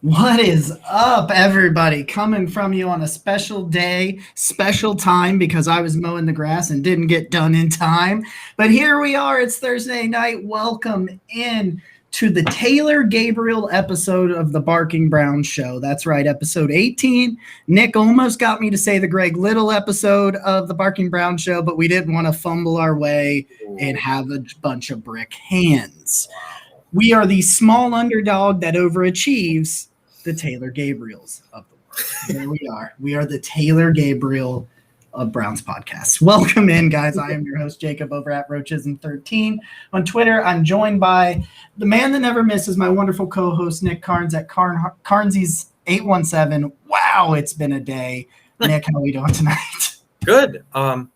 What is up, everybody? Coming from you on a special day, special time, because I was mowing the grass and didn't get done in time. But here we are. It's Thursday night. Welcome in to the Taylor Gabriel episode of the Barking Brown Show. That's right, episode 18. Nick almost got me to say the Greg Little episode of the Barking Brown Show, but we didn't want to fumble our way and have a bunch of brick hands. We are the small underdog that overachieves the Taylor Gabriels of the world. There we are. We are the Taylor Gabriel of Browns podcast. Welcome in, guys. I am your host, Jacob, over at Roachism13 on Twitter. I'm joined by the man that never misses, my wonderful co-host, Nick Carnes at Carnsies817. Wow, it's been a day. Nick, how are we doing tonight? Good. I'm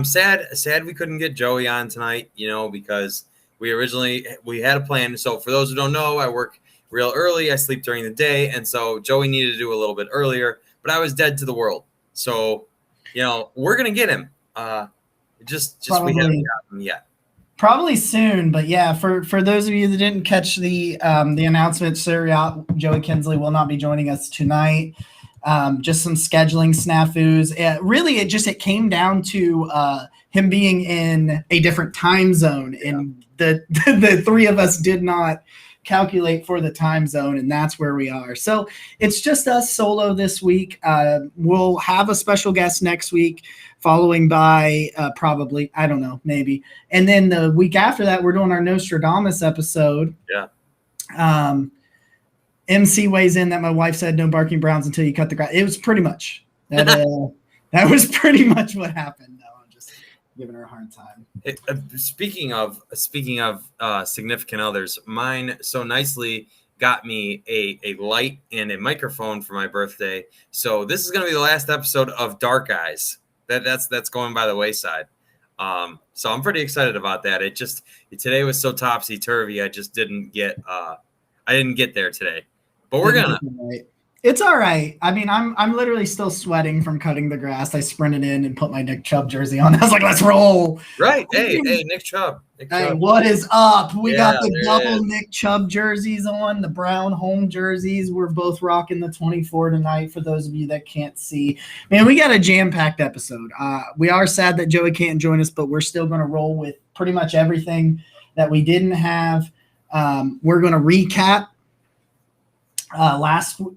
sad we couldn't get Joey on tonight, because we had a plan. So for those who don't know, I work real early. I sleep during the day. And so Joey needed to do a little bit earlier, but I was dead to the world. So, we're going to get him. Just we haven't gotten him yet. Probably soon. But yeah, for those of you that didn't catch the announcement, Sir Joey Kinsley will not be joining us tonight. Just some scheduling snafus. It came down to him being in a different time zone, and the three of us did not calculate for the time zone, and that's where we are. So it's just us solo this week. We'll have a special guest next week, following by probably, I don't know, maybe. And then the week after that, we're doing our Nostradamus episode. Yeah. MC weighs in that my wife said no barking Browns until you cut the grass. It was pretty much that. That was pretty much what happened. No, I'm just giving her a hard time. Speaking of significant others, mine so nicely got me a light and a microphone for my birthday. So this is going to be the last episode of Dark Eyes. That's going by the wayside. So I'm pretty excited about that. Today was so topsy-turvy. I just didn't get there today. But we're gonna. It's all right. I mean, I'm literally still sweating from cutting the grass. I sprinted in and put my Nick Chubb jersey on. I was like, let's roll. Right. Hey, Nick Chubb. Hey, what is up? We got the double Nick Chubb jerseys on, the brown home jerseys. We're both rocking the 24 tonight for those of you that can't see. Man, we got a jam-packed episode. We are sad that Joey can't join us, but we're still going to roll with pretty much everything that we didn't have. We're going to recap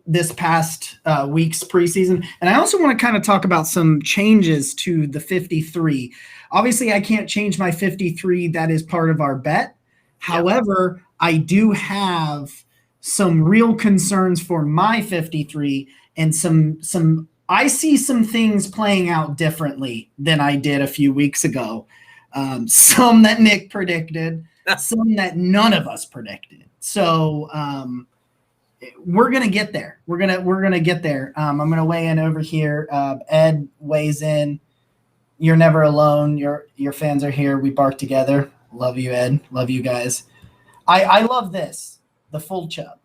this past week's preseason. And I also want to kind of talk about some changes to the 53. Obviously, I can't change my 53. That is part of our bet. However, I do have some real concerns for my 53 and I see some things playing out differently than I did a few weeks ago. Some that Nick predicted, some that none of us predicted. So, we're gonna get there. We're gonna get there. I'm gonna weigh in over here. Ed weighs in. You're never alone. Your fans are here. We bark together. Love you, Ed. Love you guys. I love this. The full Chubb.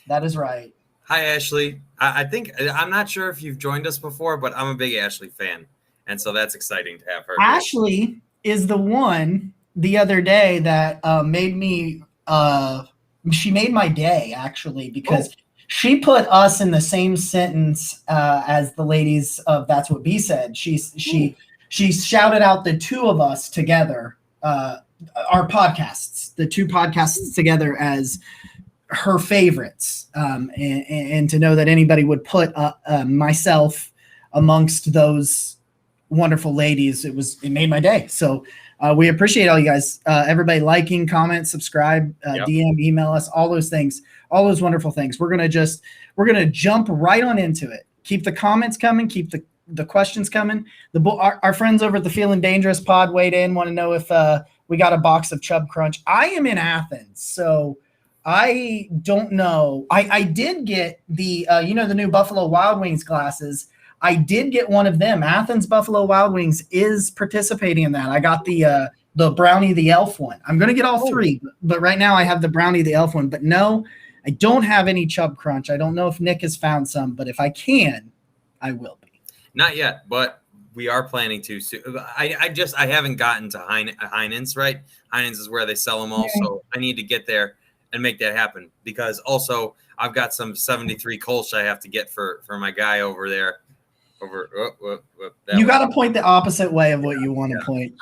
That is right. Hi, Ashley. I'm not sure if you've joined us before, but I'm a big Ashley fan, and so that's exciting to have her. Ashley is the one the other day that made me. She made my day, actually, because she put us in the same sentence as the ladies of That's What B Said. She shouted out the two of us together, our podcasts, the two podcasts together as her favorites. And to know that anybody would put myself amongst those wonderful ladies, it made my day. So we appreciate all you guys, everybody liking, comment, subscribe, DM, email us, all those things, all those wonderful things. We're going to jump right on into it. Keep the comments coming. Keep the questions coming. Our friends over at the Feeling Dangerous pod weighed in, want to know if we got a box of Chubb Crunch. I am in Athens, so I don't know. I did get the the new Buffalo Wild Wings glasses. I did get one of them. Athens Buffalo Wild Wings is participating in that. I got the Brownie the Elf one. I'm gonna get all three, but right now I have the Brownie the Elf one. But no, I don't have any Chub Crunch. I don't know if Nick has found some, but if I can, I will be. Not yet, but we are planning to. I haven't gotten to Heinen's, right? Heinen's is where they sell them all, so I need to get there and make that happen, because also I've got some 73 Kolsch I have to get for my guy over there. You got to point the opposite way of what you want to point.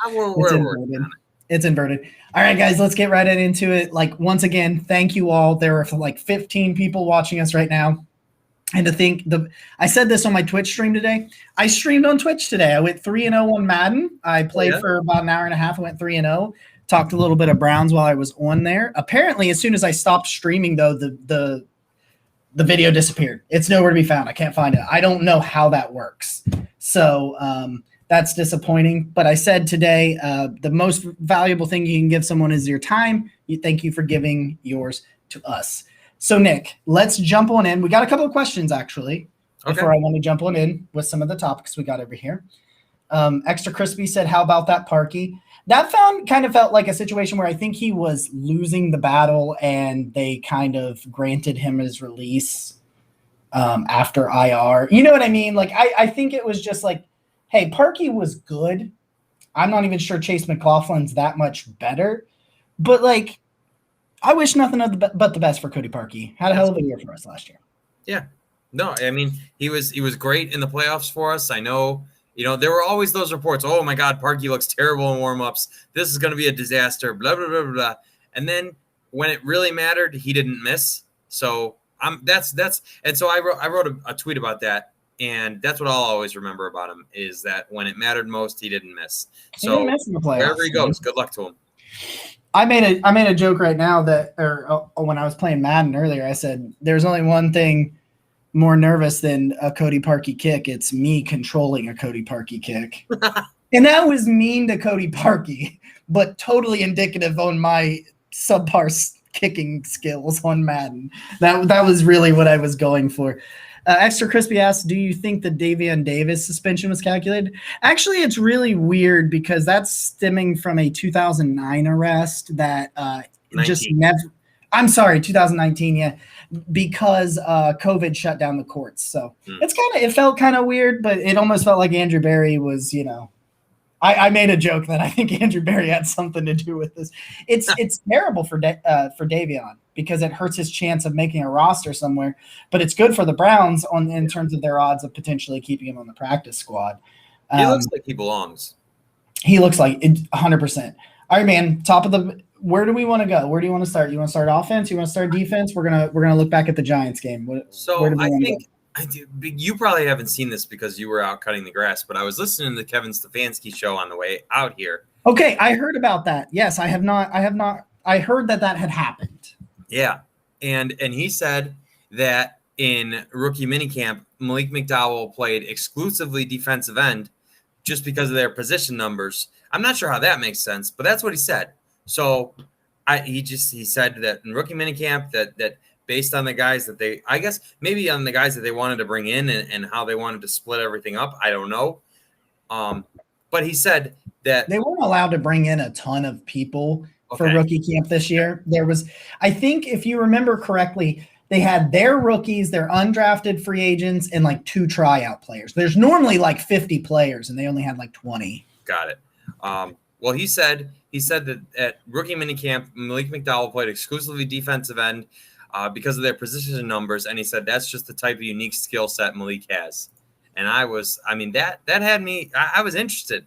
It's inverted. All right, guys, let's get right into it. Like, once again, thank you all. There are like 15 people watching us right now. And to think, I said this on my Twitch stream today. I streamed on Twitch today. I went 3-0 on Madden. I played for about an hour and a half. I went 3-0. Talked a little bit of Browns while I was on there. Apparently, as soon as I stopped streaming, though, the video disappeared. It's nowhere to be found. I can't find it. I don't know how that works. So that's disappointing. But I said today, the most valuable thing you can give someone is your time. Thank you for giving yours to us. So, Nick, let's jump on in. We got a couple of questions, actually, before I want to jump on in with some of the topics we got over here. Extra Crispy said, how about that Parky? That kind of felt like a situation where I think he was losing the battle and they kind of granted him his release after IR. You know what I mean? Like, I think it was just like, hey, Parky was good. I'm not even sure Chase McLaughlin's that much better. But, like, I wish nothing but the best for Cody Parkey. Had a hell of a year for us last year. Yeah. No, I mean, he was great in the playoffs for us. I know. There were always those reports, oh, my God, Parkey looks terrible in warm-ups. This is going to be a disaster, blah, blah, blah, blah. And then when it really mattered, he didn't miss. So and so I wrote a tweet about that, and that's what I'll always remember about him, is that when it mattered most, he didn't miss. So he didn't miss in the playoffs, wherever he goes, good luck to him. I made a joke right now when I was playing Madden earlier. I said, there's only one thing more nervous than a Cody Parkey kick. It's me controlling a Cody Parkey kick. And that was mean to Cody Parkey, but totally indicative on my subpar kicking skills on Madden. That was really what I was going for. Extra Crispy asks, do you think the Davion Davis suspension was calculated? Actually, it's really weird because that's stemming from a 2009 arrest that just never – I'm sorry, 2019, yeah, because COVID shut down the courts. So it felt kind of weird, but it almost felt like Andrew Berry was, I made a joke that I think Andrew Berry had something to do with this. It's terrible for Davion because it hurts his chance of making a roster somewhere, but it's good for the Browns in terms of their odds of potentially keeping him on the practice squad. He looks like he belongs. He looks like it 100%. All right, man. Where do we want to go? Where do you want to start? You want to start offense? You want to start defense? We're gonna look back at the Giants game. You probably haven't seen this because you were out cutting the grass, but I was listening to the Kevin Stefanski show on the way out here. Okay, I heard about that. Yes, I have not. I heard that had happened. Yeah, and he said that in rookie minicamp, Malik McDowell played exclusively defensive end just because of their position numbers. I'm not sure how that makes sense, but that's what he said. So he said that in rookie minicamp that based on the guys that maybe on the guys that they wanted to bring in and how they wanted to split everything up, I don't know. But he said that they weren't allowed to bring in a ton of people for rookie camp this year. There was, I think, if you remember correctly, they had their rookies, their undrafted free agents, and like 2 tryout players. There's normally like 50 players, and they only had like 20. Got it. Well, he said that at rookie minicamp, Malik McDowell played exclusively defensive end because of their position numbers, and he said that's just the type of unique skill set Malik has. And that had me. I was interested.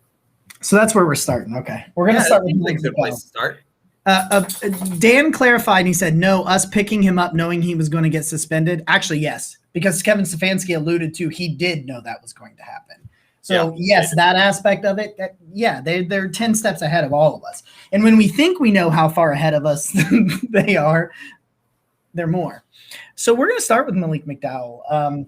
So that's where we're starting. Okay, we're gonna start with a good place to start. Dan clarified, and he said, no, us picking him up knowing he was going to get suspended. Actually, yes, because Kevin Stefanski alluded to he did know that was going to happen. So, yes, that aspect of it, they're 10 steps ahead of all of us. And when we think we know how far ahead of us they are, they're more. So we're going to start with Malik McDowell.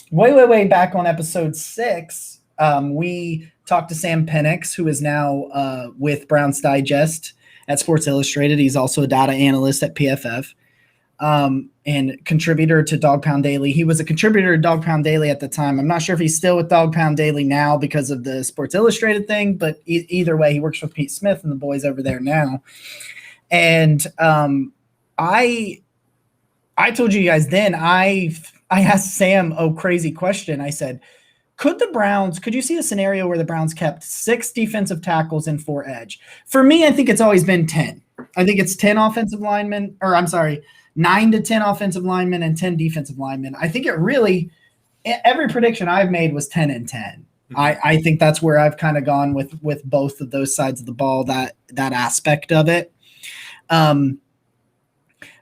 Way back on episode 6, we talked to Sam Penix, who is now with Browns Digest at Sports Illustrated. He's also a data analyst at PFF. and contributor to Dog Pound Daily. He was a contributor to Dog Pound Daily at the time. I'm not sure if he's still with Dog Pound Daily now because of the Sports Illustrated thing, but either way, he works with Pete Smith and the boys over there now. And I told you guys then, I asked Sam a crazy question. I said, could you see a scenario where the Browns kept 6 defensive tackles and 4 edge? For me, I think it's always been 10. I think it's 10 offensive linemen, 9 to 10 offensive linemen and 10 defensive linemen. I think every prediction I've made was 10 and 10. Mm-hmm. I think that's where I've kind of gone with both of those sides of the ball, that aspect of it.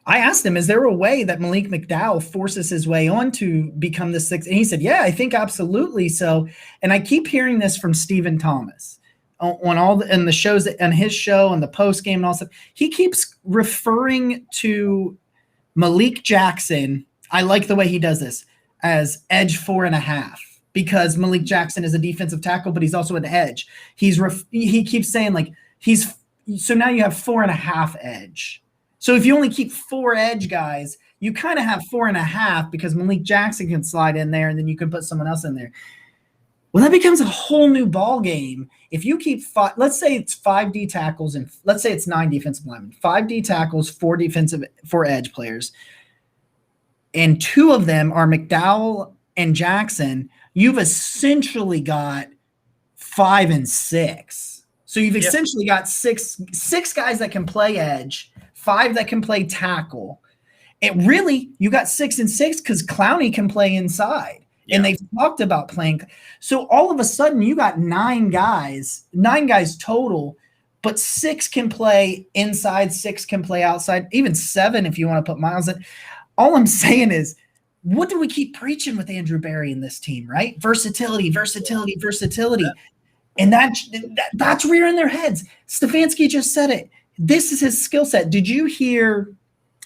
I asked him, is there a way that Malik McDowell forces his way on to become the 6th? And he said, yeah, I think absolutely so. And I keep hearing this from Stephen Thomas on the shows, on his show and the post game and all stuff. He keeps referring to Malik Jackson. I like the way he does this, as edge 4.5, because Malik Jackson is a defensive tackle, but he's also an edge. He keeps saying so now you have 4.5 edge. So if you only keep 4 edge guys, you kind of have 4.5 because Malik Jackson can slide in there and then you can put someone else in there. Well, that becomes a whole new ball game. If you keep 5, let's say it's 5 D tackles and let's say it's 9 defensive linemen, 5 D tackles, 4 edge players, and 2 of them are McDowell and Jackson, you've essentially got 5 and 6. So you've essentially got six guys that can play edge, 5 that can play tackle. You got 6 and 6 because Clowney can play inside. Yeah. And they've talked about playing. So all of a sudden you got 9 guys total, but 6 can play inside, 6 can play outside, even 7 if you want to put Miles in. All I'm saying is, what do we keep preaching with Andrew Berry in this team, right? Versatility. Yeah. And that's rearing their heads. Stefanski just said it. This is his skill set. Did you hear?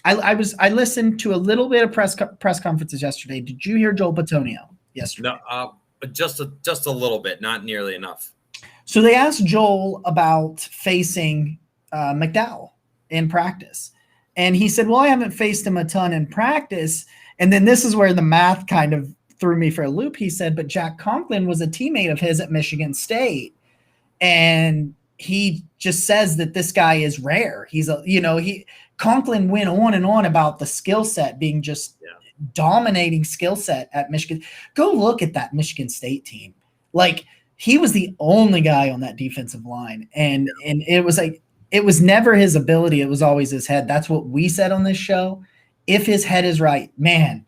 I listened to a little bit of press conferences yesterday. Did you hear Joel Bitonio yesterday? No, just a little bit, not nearly enough. So they asked Joel about facing McDowell in practice, and he said, "Well, I haven't faced him a ton in practice." And then this is where the math kind of threw me for a loop. He said, "But Jack Conklin was a teammate of his at Michigan State, and he just says that this guy is rare. Conklin went on and on about the skill set being just dominating skill set at Michigan. Go look at that Michigan State team. Like, he was the only guy on that defensive line. And it was never his ability. It was always his head. That's what we said on this show. If his head is right, man.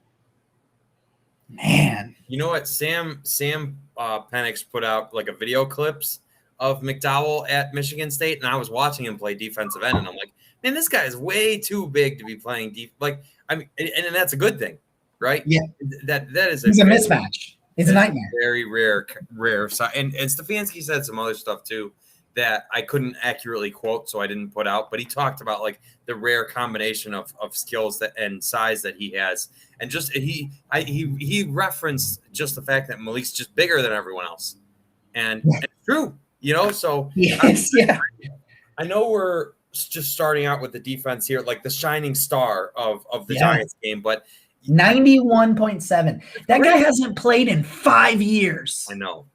You know what? Sam Penix put out like a video clips of McDowell at Michigan State, and I was watching him play defensive end, and I'm like, man, this guy is way too big to be playing deep. Like, I mean, and that's a good thing, right? Yeah. That is a mismatch. It's a nightmare. Very rare. And Stefanski said some other stuff too that I couldn't accurately quote, so I didn't put out. But he talked about like the rare combination of skills and size that he has, and just he referenced just the fact that Malik's just bigger than everyone else, and it's true. So yes, I know we're just starting out with the defense here, like the shining star of the Giants game, but 91.7. That guy hasn't played in 5 years. I know.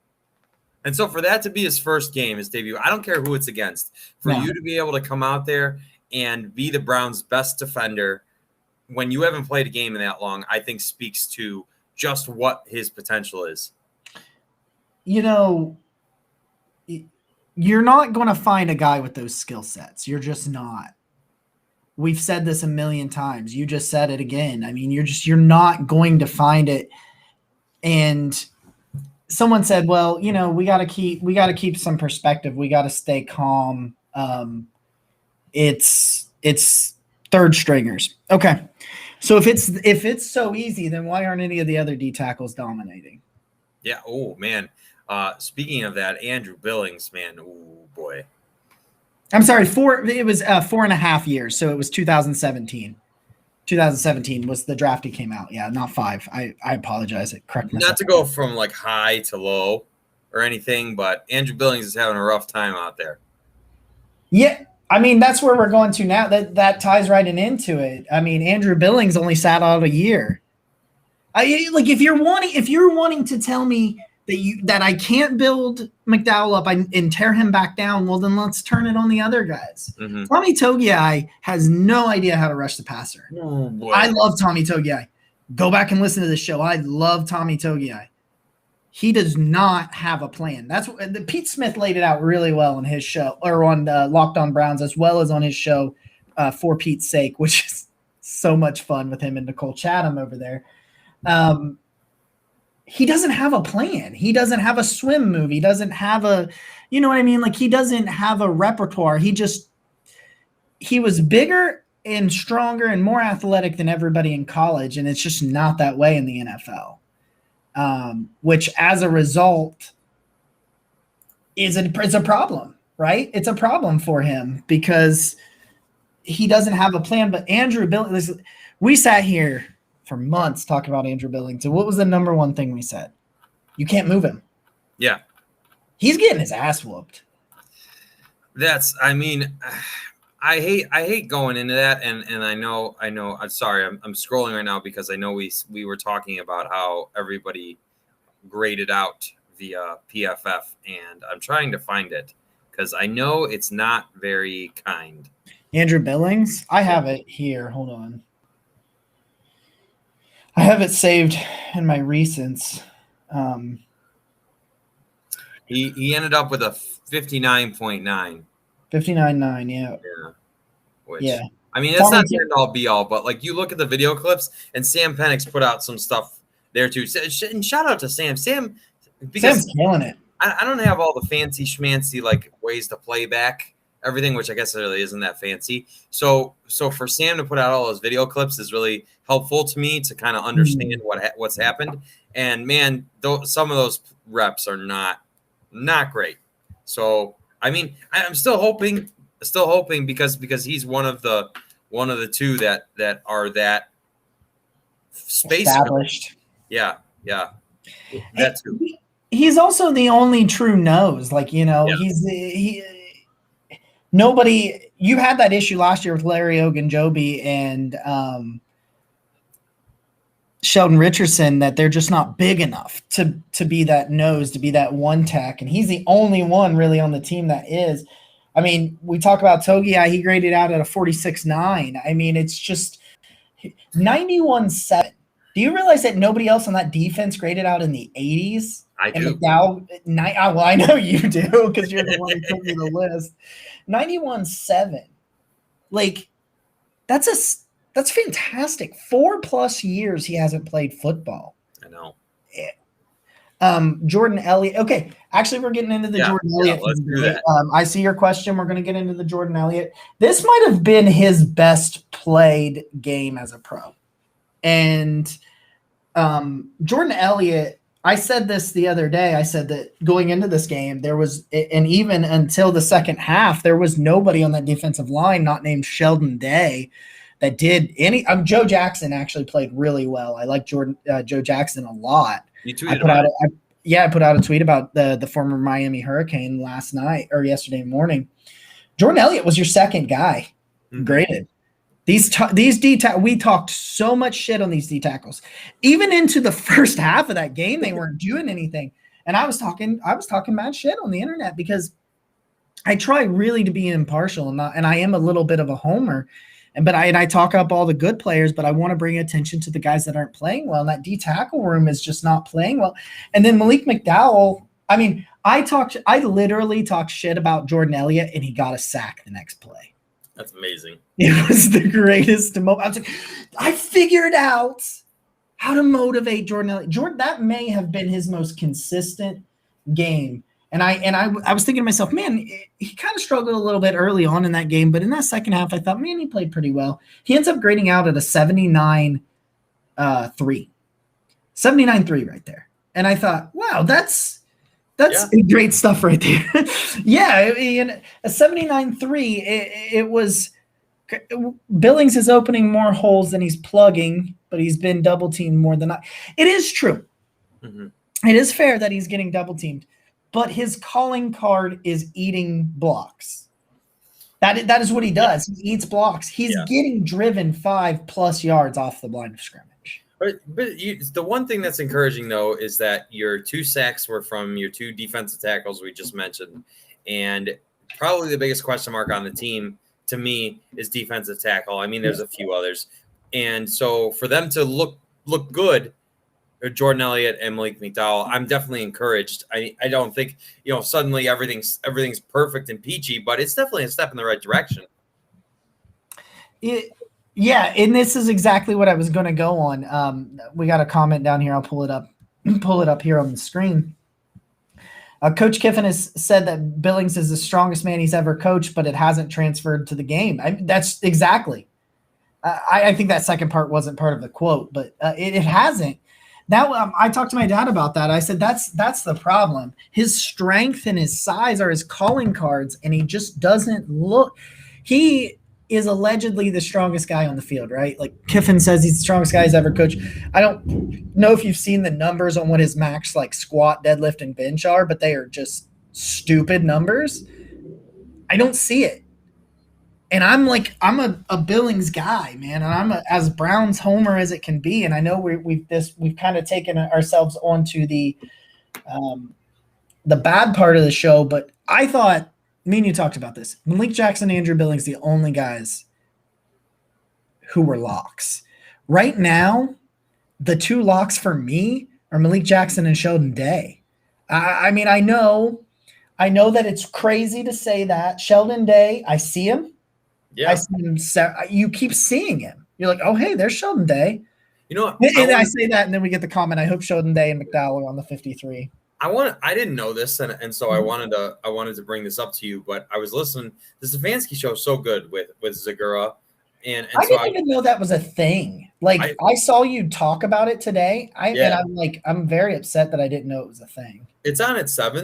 And so for that to be his first game, his debut, I don't care who it's against, for you to be able to come out there and be the Browns' best defender when you haven't played a game in that long, I think speaks to just what his potential is. You're not going to find a guy with those skill sets. You're just not. We've said this a million times. You just said it again. I mean, you're not going to find it. And someone said, well, we got to keep some perspective. We got to stay calm. It's third stringers. Okay. So if it's so easy, then why aren't any of the other D tackles dominating? Yeah. Oh man. Speaking of that, Andrew Billings, man, oh boy. I'm sorry, it was 4.5 years, so it was 2017. 2017 was the draft he came out. Yeah, not 5. I apologize. Correct myself. Not to go from like high to low or anything, but Andrew Billings is having a rough time out there. Yeah, I mean, that's where we're going to now. That ties right into it. I mean, Andrew Billings only sat out a year. If you're wanting to tell me that I can't build McDowell up and tear him back down, well, then let's turn it on the other guys. Mm-hmm. Tommy Togiai has no idea how to rush the passer. Oh, boy. I love Tommy Togiai. Go back and listen to this show. I love Tommy Togiai. He does not have a plan. That's what Pete Smith laid it out really well on his show, or on Locked On Browns, as well as on his show For Pete's Sake, which is so much fun with him and Nicole Chatham over there. He doesn't have a plan. He doesn't have a swim move. He doesn't have a, you know what I mean? Like, he doesn't have a repertoire. He was bigger and stronger and more athletic than everybody in college. And it's just not that way in the NFL. Which as a result it's a problem, right? It's a problem for him because he doesn't have a plan. But Andrew Billings, we sat here for months talking about Andrew Billings. And what was the number one thing we said? You can't move him. Yeah. He's getting his ass whooped. I hate going into that, and I know. I'm sorry. I'm scrolling right now because I know we were talking about how everybody graded out via PFF, and I'm trying to find it because I know it's not very kind. Andrew Billings, I have it here. Hold on. I have it saved in my recents. He ended up with a 59.9. 59.9, yeah. Yeah. I mean, it's not the end all be all, but like you look at the video clips, and Sam Penix put out some stuff there too. And shout out to Sam. Sam's killing it. I don't have all the fancy schmancy like ways to play back everything, which I guess really isn't that fancy. So for Sam to put out all those video clips is really helpful to me to kind of understand what's happened. And man, some of those reps are not great. So I mean, I'm still hoping because he's one of the two that are that space established. Yeah. That's he's also the only true nose. Like, you know, nobody. You had that issue last year with Larry Ogunjobi and Sheldon Richardson, that they're just not big enough to be that nose, to be that one tack, and he's the only one really on the team that is. I mean, we talk about Togiai, he graded out at a 46.9. I mean, it's just 91.7. Do you realize that nobody else on that defense graded out in the 80s? I do. Well, I know you do because you're the one who took me the list. 91.7. Like, that's fantastic. 4+ years he hasn't played football. I know. Jordan Elliott. Okay, actually, we're getting into the Jordan Elliott. Let's do that. I see your question. We're going to get into the Jordan Elliott. This might have been his best played game as a pro. And Jordan Elliott, I said this the other day. I said that going into this game, there was, and even until the second half, there was nobody on that defensive line not named Sheldon Day that did any. Joe Jackson actually played really well. I like Joe Jackson a lot. You tweeted about it. I put out a tweet about the former Miami Hurricane last night or yesterday morning. Jordan Elliott was your second guy graded. These D tackles, we talked so much shit on these D tackles. Even into the first half of that game, they weren't doing anything. And I was talking mad shit on the internet because I try really to be impartial and I am a little bit of a homer. And I talk up all the good players, but I want to bring attention to the guys that aren't playing well. And that D tackle room is just not playing well. And then Malik McDowell, I mean, I literally talked shit about Jordan Elliott and he got a sack the next play. That's amazing. It was the greatest moment. I was like, I figured out how to motivate Jordan Elliott. Jordan, that may have been his most consistent game. And I was thinking to myself, man, he kind of struggled a little bit early on in that game, but in that second half, I thought, man, he played pretty well. He ends up grading out at a 79.3. 79.3 right there. And I thought, wow, that's great stuff right there. Yeah, a 79.3, it was Billings is opening more holes than he's plugging, but he's been double teamed more than it is true. Mm-hmm. It is fair that he's getting double teamed. But his calling card is eating blocks. That is what he does. He eats blocks. He's Yeah. getting driven 5+ yards off the line of scrimmage. But the one thing that's encouraging, though, is that your 2 sacks were from your 2 defensive tackles we just mentioned. And probably the biggest question mark on the team, to me, is defensive tackle. I mean, there's a few others. And so for them to look good, Jordan Elliott and Malik McDowell, I'm definitely encouraged. I don't think, suddenly everything's perfect and peachy, but it's definitely a step in the right direction. Yeah, and this is exactly what I was going to go on. We got a comment down here. I'll pull it up here on the screen. Coach Kiffin has said that Billings is the strongest man he's ever coached, but it hasn't transferred to the game. That's exactly. I think that second part wasn't part of the quote, but it hasn't. Now I talked to my dad about that. I said that's the problem. His strength and his size are his calling cards, and he just doesn't look. He is allegedly the strongest guy on the field, right? Like Kiffin says he's the strongest guy he's ever coached. I don't know if you've seen the numbers on what his max like squat, deadlift, and bench are, but they are just stupid numbers. I don't see it. And I'm a Billings guy, man, and I'm as Browns homer as it can be. And I know we've kind of taken ourselves onto the bad part of the show, but I thought me and you talked about this. Malik Jackson, Andrew Billings, the only guys who were locks. Right now, the 2 locks for me are Malik Jackson and Sheldon Day. I mean, I know that it's crazy to say that. Sheldon Day, I see him. Yeah. I see him. You keep seeing him. You're like, oh, hey, there's Sheldon Day. You know what? And I say that, and then we get the comment, I hope Sheldon Day and McDowell are on the 53. I didn't know this, and so I wanted to bring this up to you, but I was listening. The Stefanski show is so good with Zagura, and I didn't even know that was a thing. Like I saw you talk about it today. I'm very upset that I didn't know it was a thing. It's on at 7.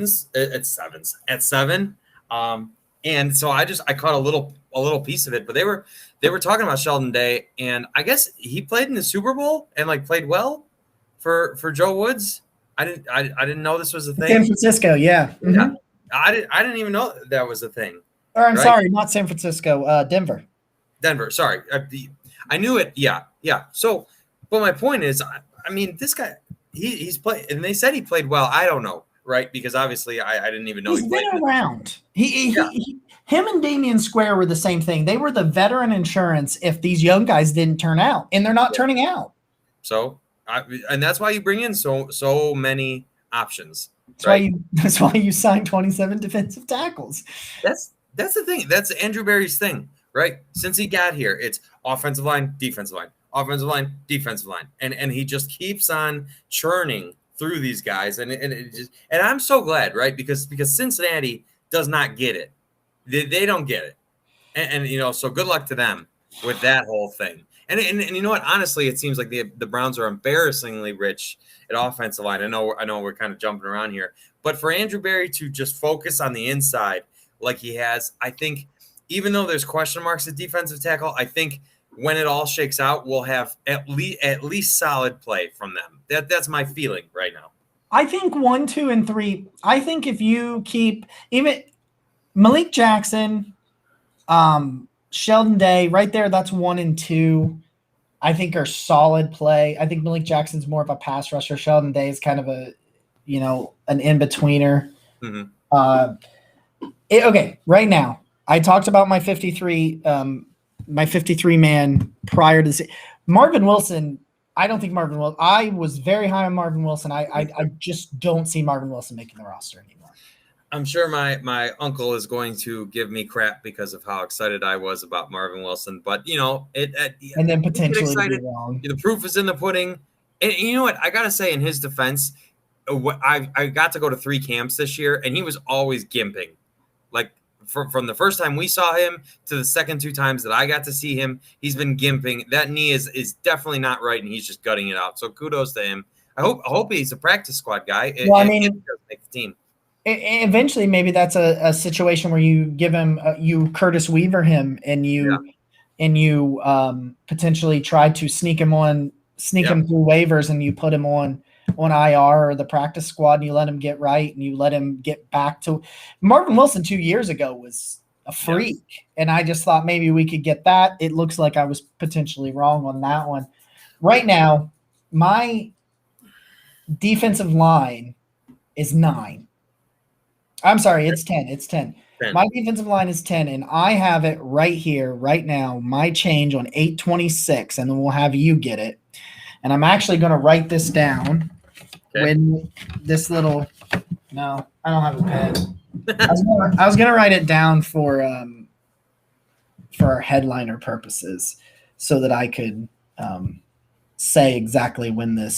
And so I caught a little piece of it, but they were talking about Sheldon Day, and I guess he played in the Super Bowl and played well for Joe Woods. I didn't know this was a thing. San Francisco, yeah. Mm-hmm. Yeah. I didn't even know that was a thing. Or I'm sorry, not San Francisco, Denver. Denver, sorry. I knew it. Yeah. So, but my point is, I mean, this guy, he's played, and they said he played well. I don't know, right? Because obviously I didn't even know he's been around. Him and Damian Square were the same thing. They were the veteran insurance if these young guys didn't turn out, and they're not turning out. So, and that's why you bring in so many options. That's why you signed 27 defensive tackles. That's the thing. That's Andrew Berry's thing, right? Since he got here, it's offensive line, defensive line, offensive line, defensive line, and he just keeps on churning through these guys, and I'm so glad, right? Because Cincinnati does not get it. They don't get it, and so good luck to them with that whole thing. And you know what? Honestly, it seems like the Browns are embarrassingly rich at offensive line. I know we're kind of jumping around here, but for Andrew Berry to just focus on the inside like he has, I think even though there's question marks at defensive tackle, I think when it all shakes out, we'll have at least solid play from them. That's my feeling right now. I think 1, 2, and 3. I think if you keep even Malik Jackson, Sheldon Day, right there, that's 1 and 2. I think are solid play. I think Malik Jackson's more of a pass rusher. Sheldon Day is kind of an in-betweener. Mm-hmm. Okay, right now, I talked about my 53 man prior to this. Marvin Wilson, I don't think Marvin Wilson. I was very high on Marvin Wilson. I just don't see Marvin Wilson making the roster anymore. I'm sure my uncle is going to give me crap because of how excited I was about Marvin Wilson, but and then potentially be wrong. The proof is in the pudding. And you know what? I gotta say, in his defense, I got to go to 3 camps this year, and he was always gimping. Like from the first time we saw him to the second 2 times that I got to see him, he's been gimping. That knee is definitely not right, and he's just gutting it out. So kudos to him. I hope he's a practice squad guy. Well, make the team. Eventually, maybe that's a situation where you give him, you Curtis Weaver him, and you potentially try to sneak him through waivers, and you put him on IR or the practice squad, and you let him get right, and you let him get back to Marvin Wilson 2 years ago was a freak. And I just thought maybe we could get that. It looks like I was potentially wrong on that one. Right now, my defensive line is 9. I'm sorry, it's 10. It's 10. 10. My defensive line is 10, and I have it right here, right now, my change on 826, and then we'll have you get it. And I'm actually going to write this down when this little – no, I don't have a pen. I was gonna write it down for our headliner purposes so that I could say exactly when I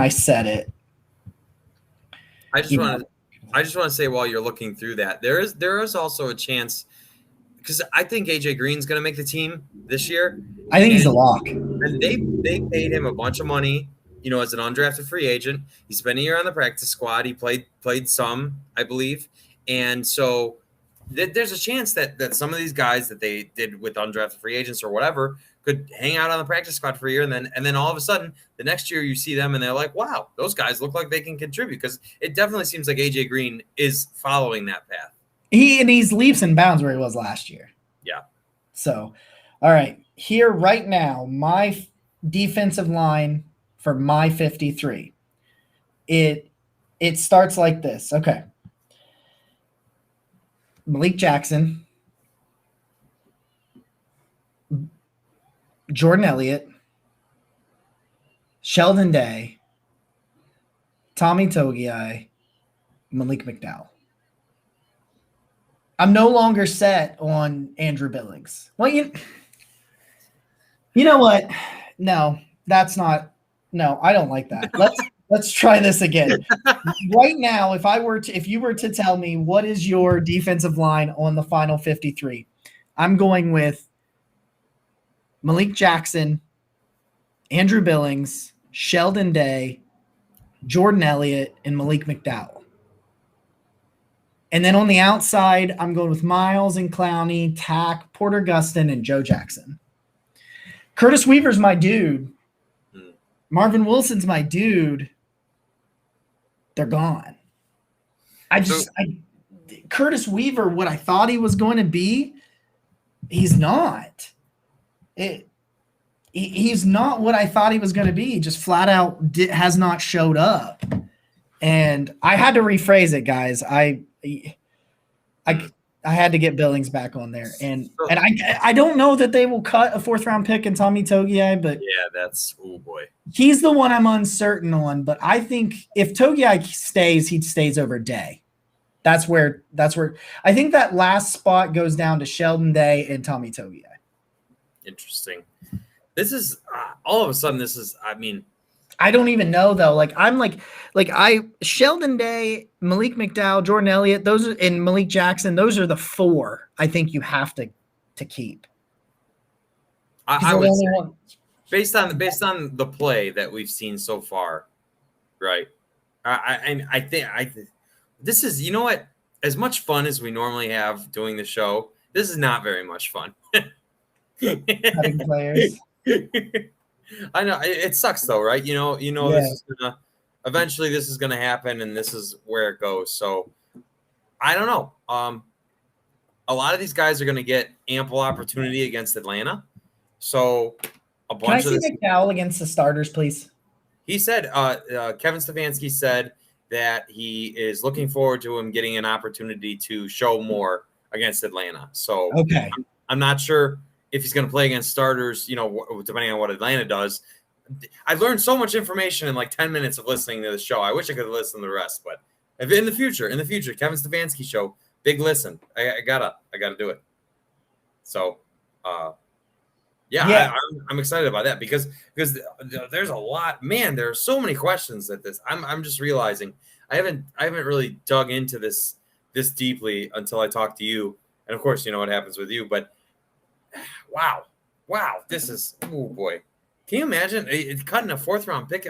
said it. I just want to say while you're looking through that, there is also a chance, because I think AJ Green's going to make the team this year. I think he's a lock. And they paid him a bunch of money, as an undrafted free agent. He spent a year on the practice squad. He played some, I believe, and so there's a chance that some of these guys that they did with undrafted free agents or whatever could hang out on the practice squad for a year, and then all of a sudden the next year you see them and they're like, wow, those guys look like they can contribute, because it definitely seems like AJ Green is following that path. He's leaps and bounds where he was last year. Yeah. So, all right, here right now, my defensive line for my 53. It starts like this. Okay. Malik Jackson, Jordan Elliott, Sheldon Day, Tommy Togiai, Malik McDowell. I'm no longer set on Andrew Billings. Well, you know what? No, that's not. No, I don't like that. Let's try this again. Right now, if you were to tell me what is your defensive line on the final 53, I'm going with Malik Jackson, Andrew Billings, Sheldon Day, Jordan Elliott, and Malik McDowell. And then on the outside, I'm going with Miles and Clowney, Tack, Porter Gustin, and Joe Jackson. Curtis Weaver's my dude. Marvin Wilson's my dude. They're gone. Curtis Weaver, what I thought he was going to be, he's not. He's not what I thought he was going to be. He just flat out has not showed up. And I had to rephrase it, guys. I had to get Billings back on there, and I don't know that they will cut a 4th-round pick in Tommy Togiai, but yeah, that's boy. He's the one I'm uncertain on. But I think if Togiai stays, he stays over Day. That's where I think that last spot goes down to Sheldon Day and Tommy Togiai. Interesting. This is all of a sudden. This is. I mean, I don't even know though. Sheldon Day, Malik McDowell, Jordan Elliott, and Malik Jackson. Those are the 4 I think you have to keep. I would say, based on the play that we've seen so far, right? I think this is, you know what? As much fun as we normally have doing the show, this is not very much fun. Cutting players. I know it sucks though, right? Yeah. This is eventually this is gonna happen, and this is where it goes. So I don't know. A lot of these guys are gonna get ample opportunity against Atlanta. So Can I see McDowell against the starters, please? He said, Kevin Stefanski said that he is looking forward to him getting an opportunity to show more against Atlanta. So okay, I'm not sure if he's going to play against starters, depending on what Atlanta does. I learned so much information in like 10 minutes of listening to the show. I wish I could have listened to the rest, but if in the future, Kevin Stefanski show, big listen. I gotta do it. So, yeah. I'm excited about that because there's a lot, man. There are so many questions at this. I'm just realizing I haven't really dug into this deeply until I talked to you, and of course, you know what happens with you. But wow, this is, oh boy. Can you imagine cutting a 4th-round pick?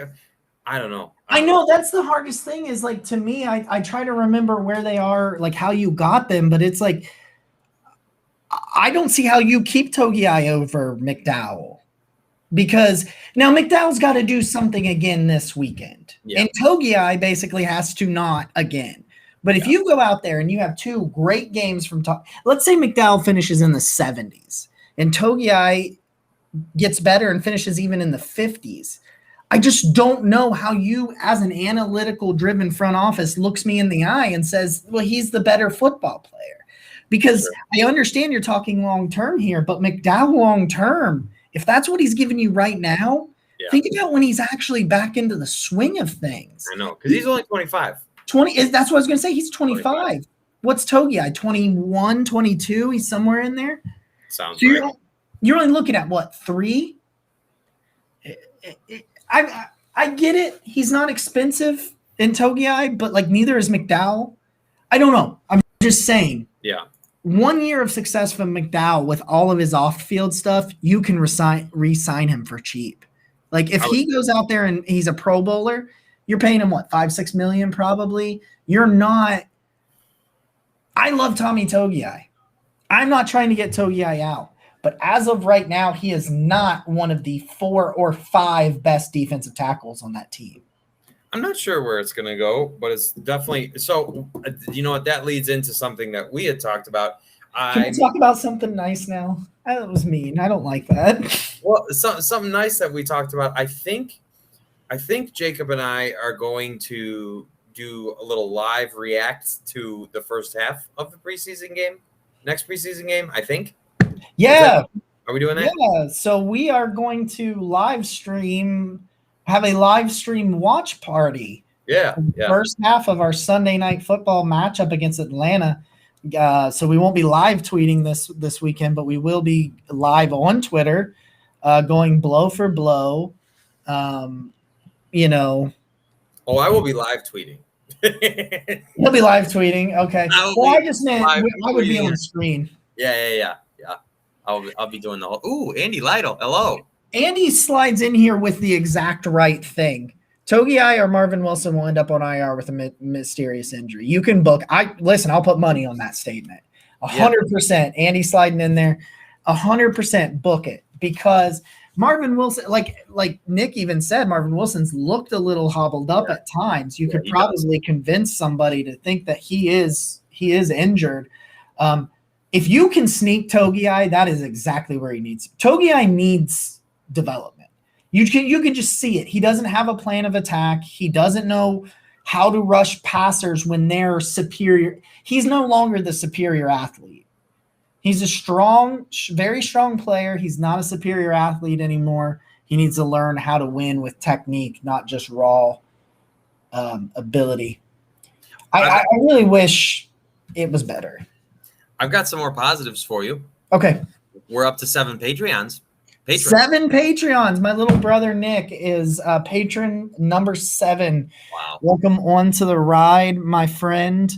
I don't know. I know that's the hardest thing is like, to me, I try to remember where they are, like how you got them, but it's like, I don't see how you keep Togiai over McDowell, because now McDowell's got to do something again this weekend. Yeah. And Togiai basically has to not again. But if you go out there and you have two great games from top, let's say McDowell finishes in the 70s and Togiai gets better and finishes even in the 50s. I just don't know how you, as an analytical driven front office, looks me in the eye and says, well, he's the better football player. Because I understand you're talking long term here, but McDowell long term, if that's what he's giving you right now, think about when he's actually back into the swing of things. I know, because he's only 25. That's what I was going to say. He's 25. What's Togiai? 21, 22? He's somewhere in there. Sounds so right. You're only looking at what, 3? I get it. He's not expensive in Togiai, but like neither is McDowell. I don't know. I'm just saying. Yeah. 1 year of success from McDowell with all of his off-field stuff, you can re-sign him for cheap. Like if he goes out there and he's a Pro Bowler, you're paying him what, $5-6 million probably. You're not. I love Tommy Togiai. I'm not trying to get Togiai out. But as of right now, he is not one of the 4 or 5 best defensive tackles on that team. I'm not sure where it's going to go, but it's definitely – so, you know what? That leads into something that we had talked about. Can we talk about something nice now? That was mean. I don't like that. Well, something nice that we talked about. I think Jacob and I are going to do a little live react to the first half of the preseason game, next preseason game, I think. Yeah. Are we doing that? Yeah. So we are going to have a live stream watch party. Yeah. First half of our Sunday night football matchup against Atlanta. So we won't be live tweeting this weekend, but we will be live on Twitter, going blow for blow. You know. Oh, I will be live tweeting. He'll be live tweeting. Okay. I just meant I would be on the screen. Yeah. I'll be doing the whole. Ooh, Andy Lytle. Hello. Andy slides in here with the exact right thing. Togiai or Marvin Wilson will end up on IR with a mysterious injury. You can book. I'll put money on that statement. 100%. Andy sliding in there. 100% book it, because Marvin Wilson, like Nick even said, Marvin Wilson's looked a little hobbled up at times. You could probably convince somebody to think that he is injured. If you can sneak Togiai, that is exactly where he needs. Togiai needs development. You can just see it. He doesn't have a plan of attack. He doesn't know how to rush passers when they're superior. He's no longer the superior athlete. He's a strong, very strong player. He's not a superior athlete anymore. He needs to learn how to win with technique, not just raw ability. I really wish it was better. I've got some more positives for you. Okay. We're up to 7 Patreons. 7 Patreons. My little brother Nick is patron number 7. Wow. Welcome on to the ride, my friend.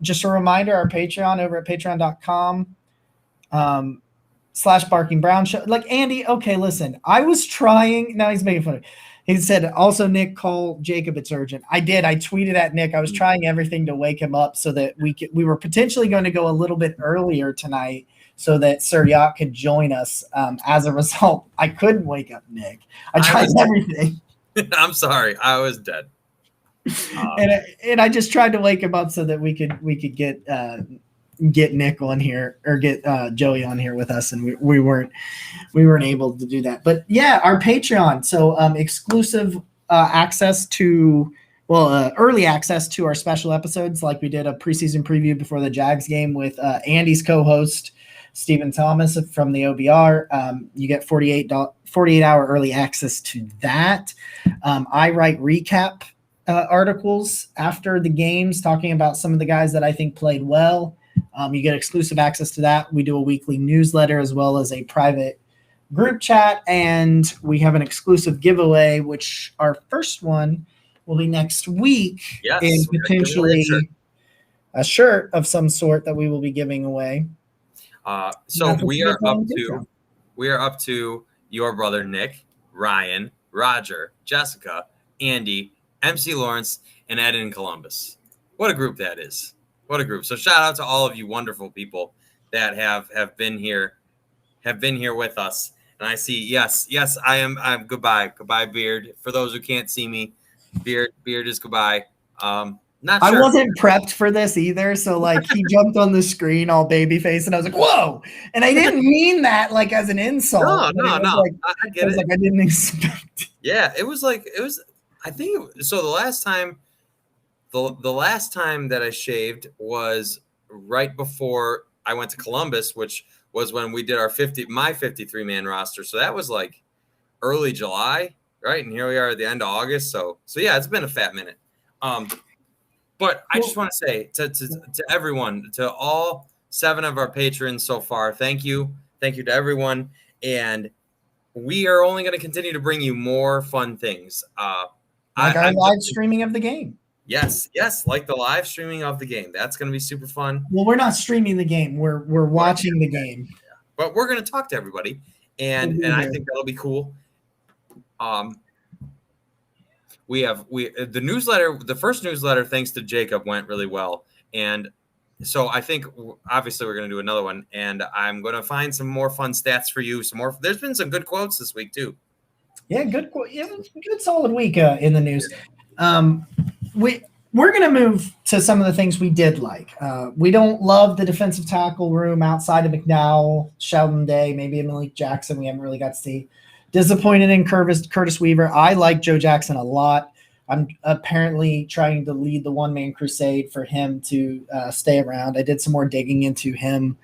Just a reminder, our Patreon over at patreon.com /Barking Brown Show. Like, Andy, okay, listen, I was trying. Now he's making fun of me. He said, also, Nick, call Jacob. It's urgent. I did. I tweeted at Nick. I was trying everything to wake him up so that we were potentially going to go a little bit earlier tonight so that Sir Yacht could join us. As a result, I couldn't wake up Nick. I tried everything. I'm sorry. I was dead. And I just tried to wake him up so that we could get Nick on here, or get Joey on here with us, and we weren't able to do that. But yeah, our Patreon, so exclusive access to early access to our special episodes, like we did a preseason preview before the Jags game with Andy's co-host Stephen Thomas from the OBR. You get 48-hour early access to that. I write recap articles after the games talking about some of the guys that I think played well. You get exclusive access to that. We do a weekly newsletter as well as a private group chat, and we have an exclusive giveaway, which our first one will be next week. Yes, and potentially a shirt of some sort that we will be giving away. So we are up to your brother Nick, Ryan, Roger, Jessica, Andy, MC Lawrence, and Ed in Columbus. What a group that is. What a group. So shout out to all of you wonderful people that have been here with us. And I see, yes, I'm goodbye. Goodbye, Beard. For those who can't see me, Beard is goodbye. Not I sure. wasn't prepped for this either. So like he jumped on the screen all baby face and I was like, whoa. And I didn't mean that like as an insult. No. I get it. I didn't expect. Yeah, it was. I think so. The last time that I shaved was right before I went to Columbus, which was when we did our 53-man roster. So that was like early July, right? And here we are at the end of August. So yeah, it's been a fat minute. But I just want to say to everyone, to all 7 of our patrons so far, thank you to everyone, and we are only going to continue to bring you more fun things. Like our live streaming of the game. Yes, like the live streaming of the game. That's going to be super fun. Well, we're not streaming the game. We're watching the game. But we're going to talk to everybody, and I think that'll be cool. The newsletter, the first newsletter, thanks to Jacob, went really well. And so I think obviously we're going to do another one, and I'm going to find some more fun stats for you. There's been some good quotes this week too. Yeah, good solid week in the news. We're going to move to some of the things we did like. We don't love the defensive tackle room outside of McDowell, Sheldon Day, maybe Malik Jackson. We haven't really got to see. Disappointed in Curtis Weaver. I like Joe Jackson a lot. I'm apparently trying to lead the one-man crusade for him to stay around. I did some more digging into him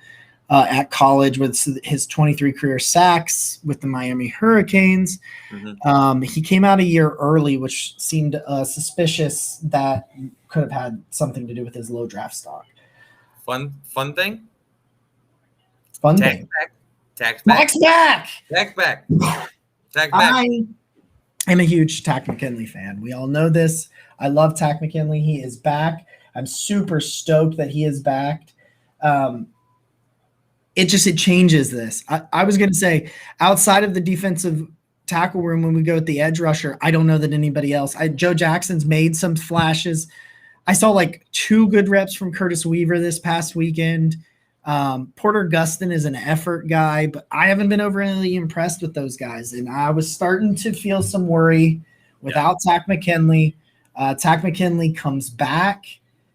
at college with his 23 career sacks with the Miami Hurricanes. Mm-hmm. He came out a year early, which seemed suspicious. That could have had something to do with his low draft stock. Fun thing? Fun thing. Tax back. I am a huge Tack McKinley fan. We all know this. I love Tack McKinley. He is back. I'm super stoked that he is back. It changes this. I was going to say, outside of the defensive tackle room, when we go with the edge rusher, I don't know that anybody else. Joe Jackson's made some flashes. I saw like 2 good reps from Curtis Weaver this past weekend. Porter Gustin is an effort guy, but I haven't been overly impressed with those guys. And I was starting to feel some worry without Tack McKinley. Tack McKinley comes back.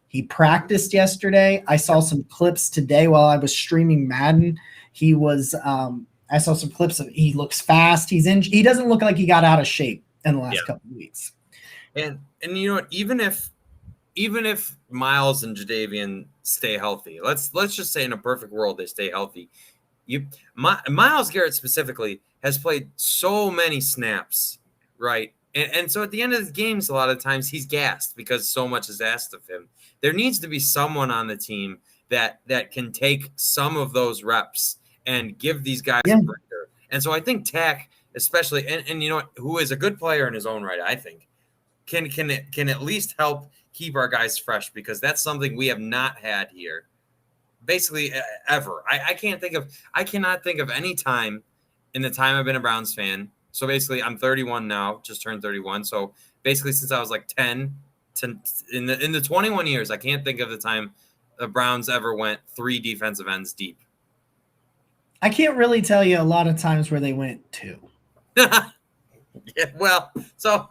He practiced yesterday. I saw some clips today while I was streaming Madden. I saw some clips of, he looks fast. He doesn't look like he got out of shape in the last couple of weeks. And you know what, even if Miles and Jadeveon stay healthy, let's just say in a perfect world they stay healthy. Myles Garrett specifically has played so many snaps, right? And so at the end of the games, a lot of times he's gassed because so much is asked of him. There needs to be someone on the team that can take some of those reps and give these guys a breather. And so I think Tack, especially, and you know what, who is a good player in his own right, I think, can at least help keep our guys fresh, because that's something we have not had here basically ever. I cannot think of any time in the time I've been a Browns fan. So basically I'm 31 now, just turned 31. So basically since I was like 10 in the 21 years, I can't think of the time the Browns ever went 3 defensive ends deep. I can't really tell you a lot of times where they went 2. Yeah, well, so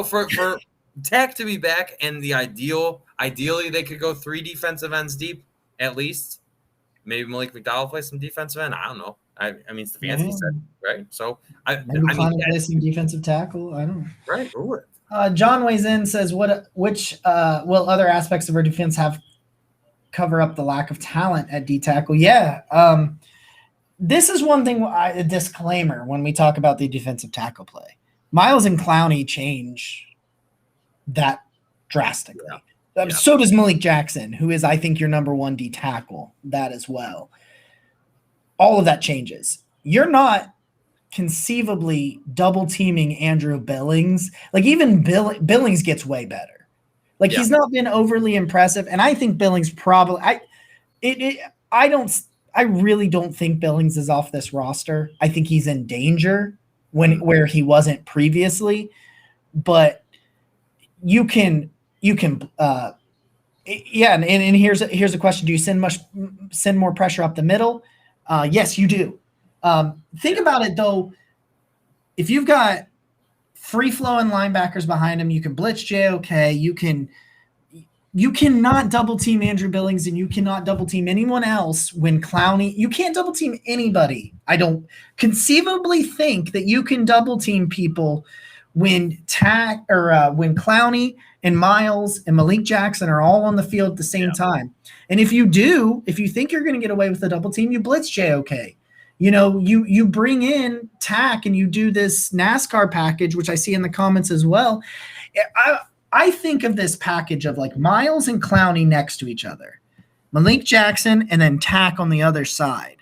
for Tack to be back, and ideally they could go 3 defensive ends deep at least. Maybe Malik McDowell play some defensive end. I don't know. I mean, it's the fancy set, right? So maybe play some defensive tackle. I don't know. Right. Ooh. John weighs in, says, which will other aspects of our defense have cover up the lack of talent at D tackle? Yeah. This is one thing, a disclaimer when we talk about the defensive tackle play. Miles and Clowney change that drastically. Yeah. So does Malik Jackson, who is, I think, your number 1 D tackle, that as well. All of that changes. You're not conceivably double teaming Andrew Billings. Like, even Billings gets way better. Like, he's not been overly impressive. And I think Billings probably, I really don't think Billings is off this roster. I think he's in danger where he wasn't previously, but you can and here's a question. Do you send more pressure up the middle? Yes, you do. Think about it though. If you've got free flowing linebackers behind him, you can blitz JOK. you cannot double team Andrew Billings and you cannot double team anyone else when Clowney. You can't double team anybody. I don't conceivably think that you can double team people when when Clowney and Miles and Malik Jackson are all on the field at the same time. And if you think you're going to get away with a double team, you blitz JOK. You bring in Tack and you do this NASCAR package, which I see in the comments as well. I think of this package of like Miles and Clowney next to each other, Malik Jackson, and then Tack on the other side.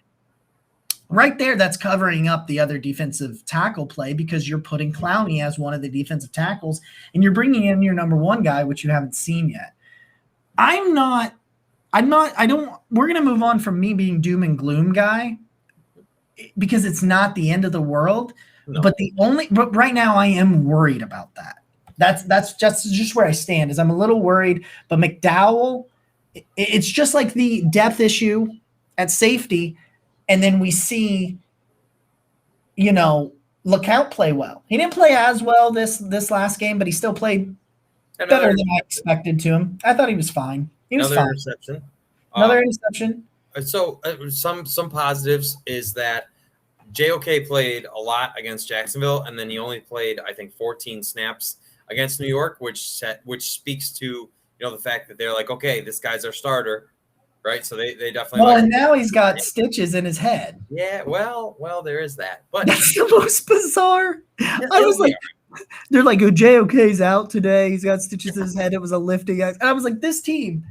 Right there, that's covering up the other defensive tackle play because you're putting Clowney as one of the defensive tackles and you're bringing in your number one guy, which you haven't seen yet. We're going to move on from me being doom and gloom guy because it's not the end of the world. No. But right now I am worried about that. That's just where I stand is I'm a little worried, but McDowell, it's just like the depth issue at safety. And then we see, Lookout play well. He didn't play as well this last game, but he still played better than I expected to him. I thought he was fine. He was fine. Another interception. So some positives is that JOK played a lot against Jacksonville, and then he only played, I think, 14 snaps against New York, which speaks to the fact that they're like, okay, this guy's our starter. Right, so they definitely. Well, and now he's got stitches in his head. Yeah, well, there is that. But that's the most bizarre. I was like, they're like, "Oh, JOK's out today. He's got stitches in his head. It was a lifting." And I was like, "This team,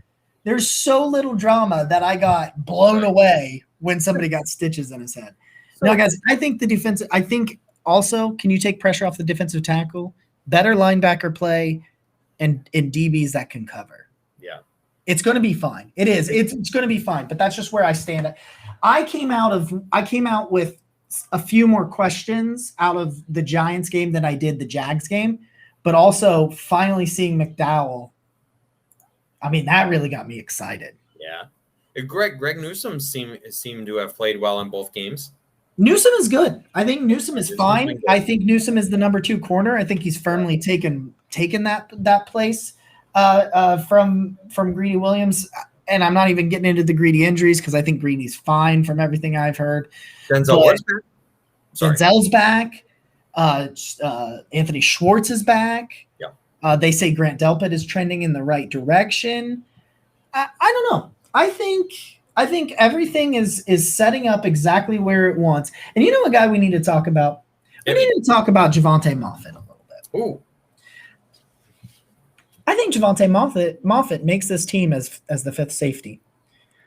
there's so little drama that I got blown away when somebody got stitches in his head." Now, guys, I think the defensive. I think also, can you take pressure off the defensive tackle? Better linebacker play, and DBs that can cover. Yeah. It's going to be fine. It is. It's going to be fine. But that's just where I stand. I came out with a few more questions out of the Giants game than I did the Jags game, but also finally seeing McDowell. I mean, that really got me excited. Yeah. Greg Newsome seemed to have played well in both games. Newsome is good. I think Newsome is fine. I think Newsome is the number 2 corner. I think he's firmly taken that place. From Greedy Williams, and I'm not even getting into the Greedy injuries because I think Greedy's fine from everything I've heard. Denzel's back. Anthony Schwartz is back. Yeah. They say Grant Delpit is trending in the right direction. I don't know. I think everything is setting up exactly where it wants. And you know a guy we need to talk about? We need to talk about Javonte Moffitt a little bit. Ooh. I think Javonte Moffitt makes this team as the 5th safety.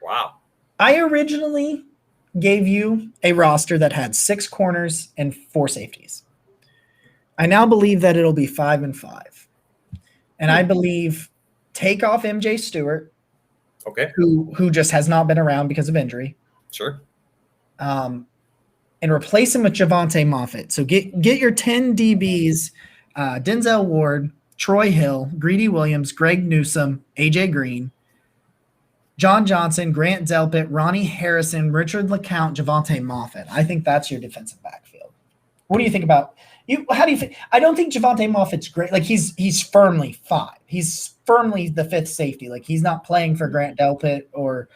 Wow. I originally gave you a roster that had 6 corners and 4 safeties. I now believe that it'll be 5 and 5. And I believe take off MJ Stewart, okay, who just has not been around because of injury. Sure. And replace him with Javonte Moffitt. So get your 10 DBs, Denzel Ward, Troy Hill, Greedy Williams, Greg Newsome, AJ Green, John Johnson, Grant Delpit, Ronnie Harrison, Richard LeCount, Javonte Moffitt. I think that's your defensive backfield. What do you think about you? How do you think? I don't think Javonte Moffitt's great. Like he's firmly 5. He's firmly the 5th safety. Like he's not playing for Grant Delpit or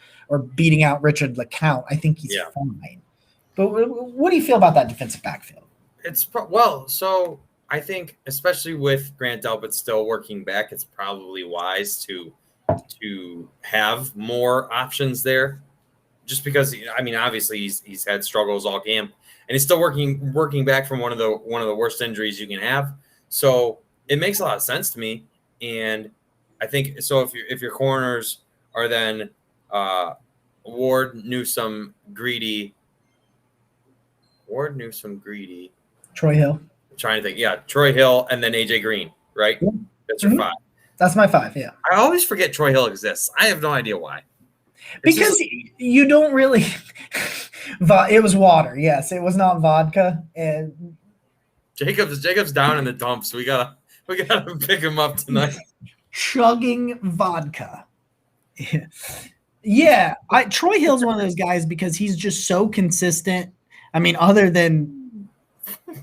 beating out Richard LeCount. I think he's fine. But what do you feel about that defensive backfield? So I think, especially with Grant Delpit still working back, it's probably wise to have more options there. Just because, I mean, obviously he's had struggles all camp, and he's still working back from one of the worst injuries you can have. So it makes a lot of sense to me, and I think so. If your corners are then Ward, Newsome, Greedy, Troy Hill. Trying to think, Troy Hill and then AJ Green, right? Yeah. That's your 5. That's my 5, yeah. I always forget Troy Hill exists. I have no idea why. Because you don't really it was water, yes. It was not vodka. And Jacob's down in the dumps. We gotta pick him up tonight. Chugging vodka. Yeah. Troy Hill's one of those guys because he's just so consistent. I mean, other than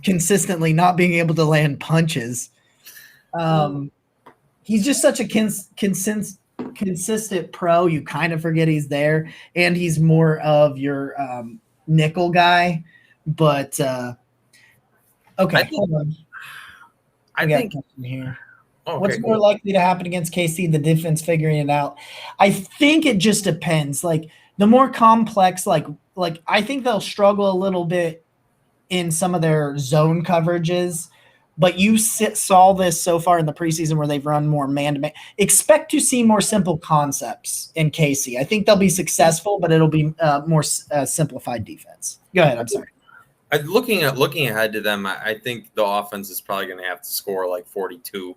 consistently not being able to land punches. He's just such a consistent pro, you kind of forget he's there, and he's more of your nickel guy. But okay, hold on. I think here. Okay, What's more likely to happen against KC? The defense figuring it out. I think it just depends. Like the more complex, like I think they'll struggle a little bit in some of their zone coverages. But you saw this so far in the preseason where they've run more man-to-man. Expect to see more simple concepts in KC. I think they'll be successful, but it'll be more simplified defense. Go ahead. I'm sorry. Looking ahead to them, I think the offense is probably going to have to score like 42,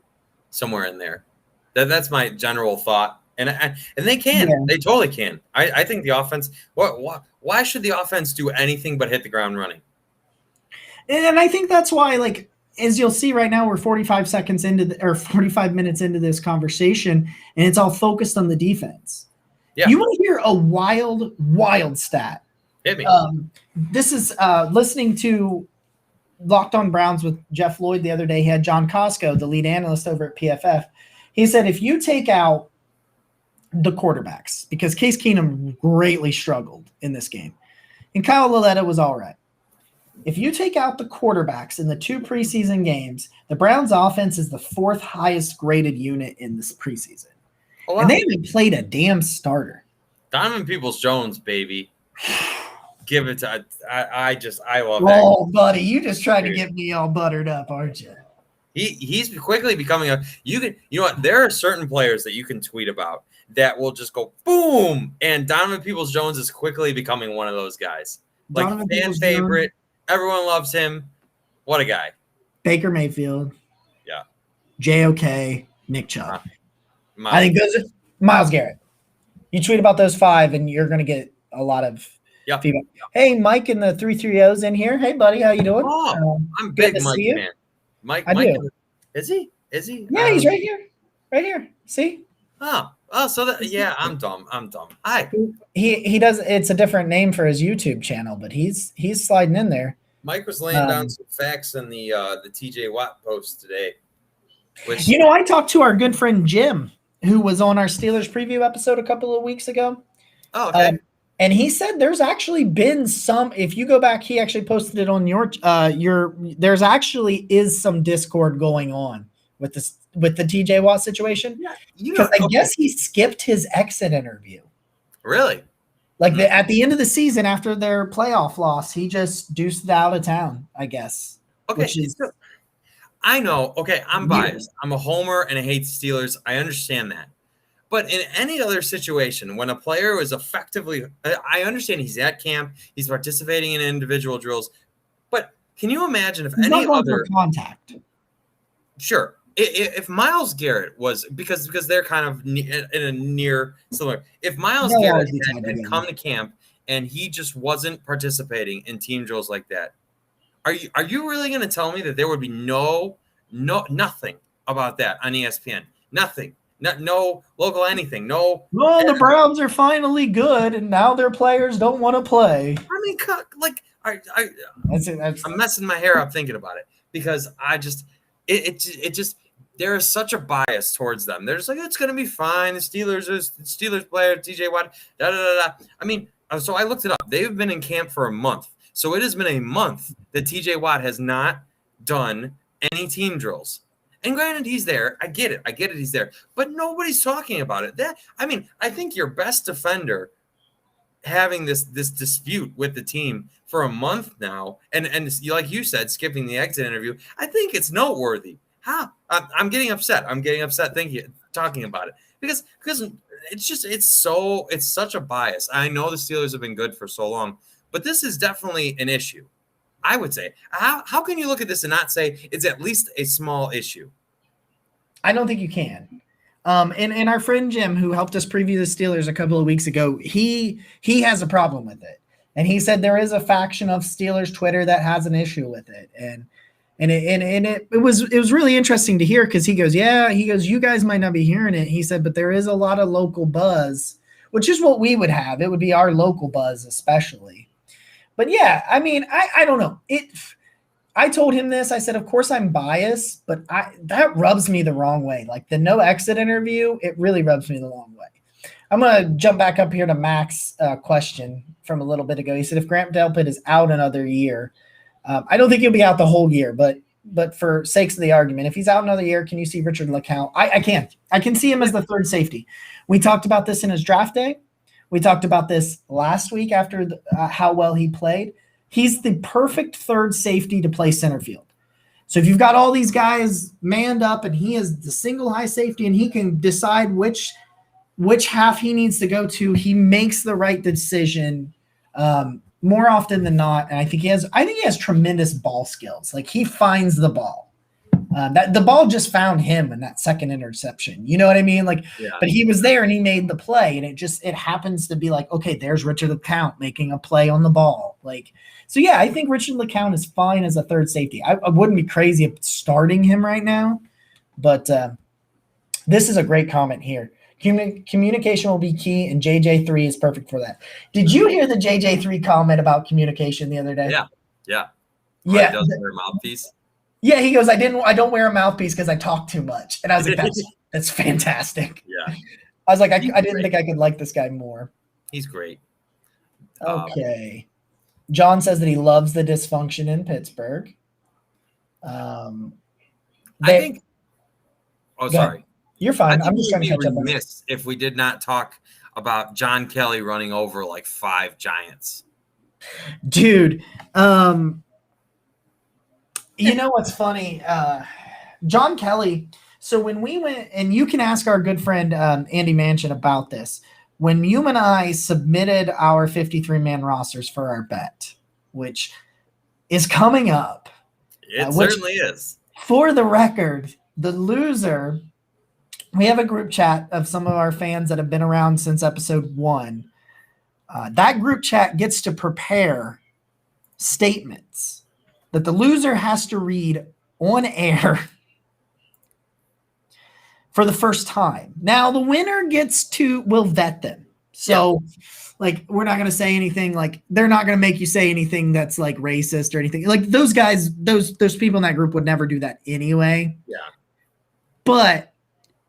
somewhere in there. That's my general thought, and they can. Yeah. They totally can. I think the offense. Why should the offense do anything but hit the ground running? And I think that's why, like, as you'll see right now, we're 45 minutes into this conversation, and it's all focused on the defense. Yeah. You want to hear a wild stat? Hit me. This is listening to Locked On Browns with Jeff Lloyd the other day. He had John Costco, the lead analyst over at PFF. He said if you take out the quarterbacks, because Case Keenum greatly struggled in this game, and Kyle Lauletta was all right. If you take out the quarterbacks in the 2 preseason games, the Browns offense is the 4th highest graded unit in this preseason. Oh, wow. And they haven't played a damn starter. Donovan Peoples-Jones, baby. Give it to I love that. Oh, buddy, you just tried to get me all buttered up, aren't you? He's quickly becoming you know what? There are certain players that you can tweet about that will just go boom, and Donovan Peoples-Jones is quickly becoming one of those guys. Like fan favorite, everyone loves him. What a guy. Baker Mayfield. Yeah. JOK, Nick Chubb. I think those are Myles Garrett. You tweet about those 5 and you're gonna get a lot of feedback. Hey, Mike in the 330's in here. Hey, buddy, how you doing? Oh, I'm big Mike fan. Mike, is he? Yeah, he's right here. Right here. See? Oh, so I'm dumb. Hi. He does. It's a different name for his YouTube channel, but he's sliding in there. Mike was laying down some facts in the TJ Watt post today. I talked to our good friend Jim, who was on our Steelers preview episode a couple of weeks ago. Oh, okay. And he said there's actually been some, if you go back, he actually posted it on there's actually is some discord going on with the TJ Watt situation. Because I guess he skipped his exit interview. Really? Like at the end of the season after their playoff loss, he just deuced out of town, I guess. Okay. I know. Okay. I'm biased. I'm a homer and I hate the Steelers. I understand that. But in any other situation, when a player is effectively – I understand he's at camp, he's participating in individual drills, but can you imagine if any other – contact? Sure. If Myles Garrett was – because they're kind of in a near similar – if Myles Garrett had come to camp and he just wasn't participating in team drills like that, are you really going to tell me that there would be nothing about that on ESPN? Nothing. No local anything. No. Well, the Browns are finally good, and now their players don't want to play. I mean, like, I'm messing my hair up thinking about it because I just, it just, there is such a bias towards them. They're just like, it's going to be fine. The Steelers player, TJ Watt, da da da da. I mean, so I looked it up. They've been in camp for a month. So it has been a month that TJ Watt has not done any team drills. And granted, he's there. I get it. He's there. But nobody's talking about it. I think your best defender having this dispute with the team for a month now, and like you said, skipping the exit interview, I think it's noteworthy. I'm getting upset. Talking about it because it's such a bias. I know the Steelers have been good for so long, but this is definitely an issue. I would say, how can you look at this and not say it's at least a small issue? I don't think you can. And our friend Jim, who helped us preview the Steelers a couple of weeks ago, he has a problem with it. And he said there is a faction of Steelers Twitter that has an issue with it. And it was really interesting to hear because he goes, you guys might not be hearing it. He said, but there is a lot of local buzz, which is what we would have. It would be our local buzz especially. But yeah, I mean, I don't know. I told him this. I said, of course I'm biased, but that rubs me the wrong way. Like the no exit interview, it really rubs me the wrong way. I'm going to jump back up here to Mac's question from a little bit ago. He said, if Grant Delpit is out another year, I don't think he'll be out the whole year, but for sakes of the argument, if he's out another year, can you see Richard LeCount? I can. I can see him as the third safety. We talked about this in his draft day. We talked about this last week after how well he played. He's the perfect third safety to play center field. So if you've got all these guys manned up and he is the single high safety and he can decide which half he needs to go to, he makes the right decision more often than not. And I think he has tremendous ball skills. Like he finds the ball. That the ball just found him in that second interception. You know what I mean? Like, yeah. But he was there and he made the play, and it happens to be like, okay, there's Richard LeCount making a play on the ball. Like, so yeah, I think Richard LeCount is fine as a third safety. I wouldn't be crazy of starting him right now, but this is a great comment here. Communication will be key, and JJ3 is perfect for that. Did you hear the JJ3 comment about communication the other day? Yeah. He doesn't wear a mouthpiece. Yeah, he goes, I don't wear a mouthpiece because I talk too much. And I was like, that's fantastic. Yeah. I was like, I didn't think I could like this guy more. He's great. Okay. John says that he loves the dysfunction in Pittsburgh. I think – sorry. You're fine. I'm just trying to catch up on this. If we did not talk about John Kelly running over like 5 Giants. Dude, you know what's funny? John Kelly. So when we went, and you can ask our good friend Andy Manchin about this. When you and I submitted our 53-man rosters for our bet, which is coming up. It certainly is. For the record, the loser, we have a group chat of some of our fans that have been around since episode 1. That group chat gets to prepare statements that the loser has to read on air for the first time. Now, the winner will vet them. So, like, we're not going to say anything, like, they're not going to make you say anything that's, like, racist or anything. Like, those guys, those people in that group would never do that anyway. Yeah. But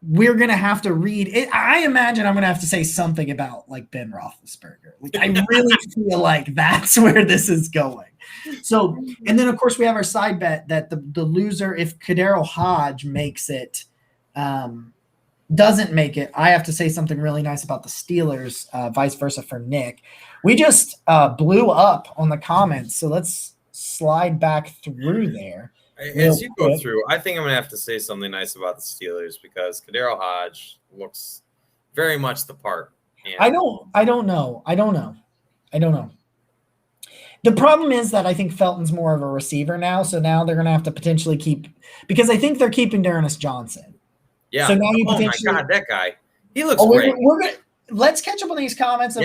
we're going to have to read it. I imagine I'm going to have to say something about, like, Ben Roethlisberger. Like, I really feel like that's where this is going. So, and then of course we have our side bet that the loser, if Kadero Hodge makes it, doesn't make it, I have to say something really nice about the Steelers, vice versa for Nick. We just blew up on the comments, so let's slide back through there. As you go through, I think I'm going to have to say something nice about the Steelers because Kadero Hodge looks very much the part. I don't know. The problem is that I think Felton's more of a receiver now, so now they're going to have to potentially keep – because I think they're keeping D'Ernest Johnson. Yeah. So now my God, that guy. He looks great. Let's catch up on these comments, and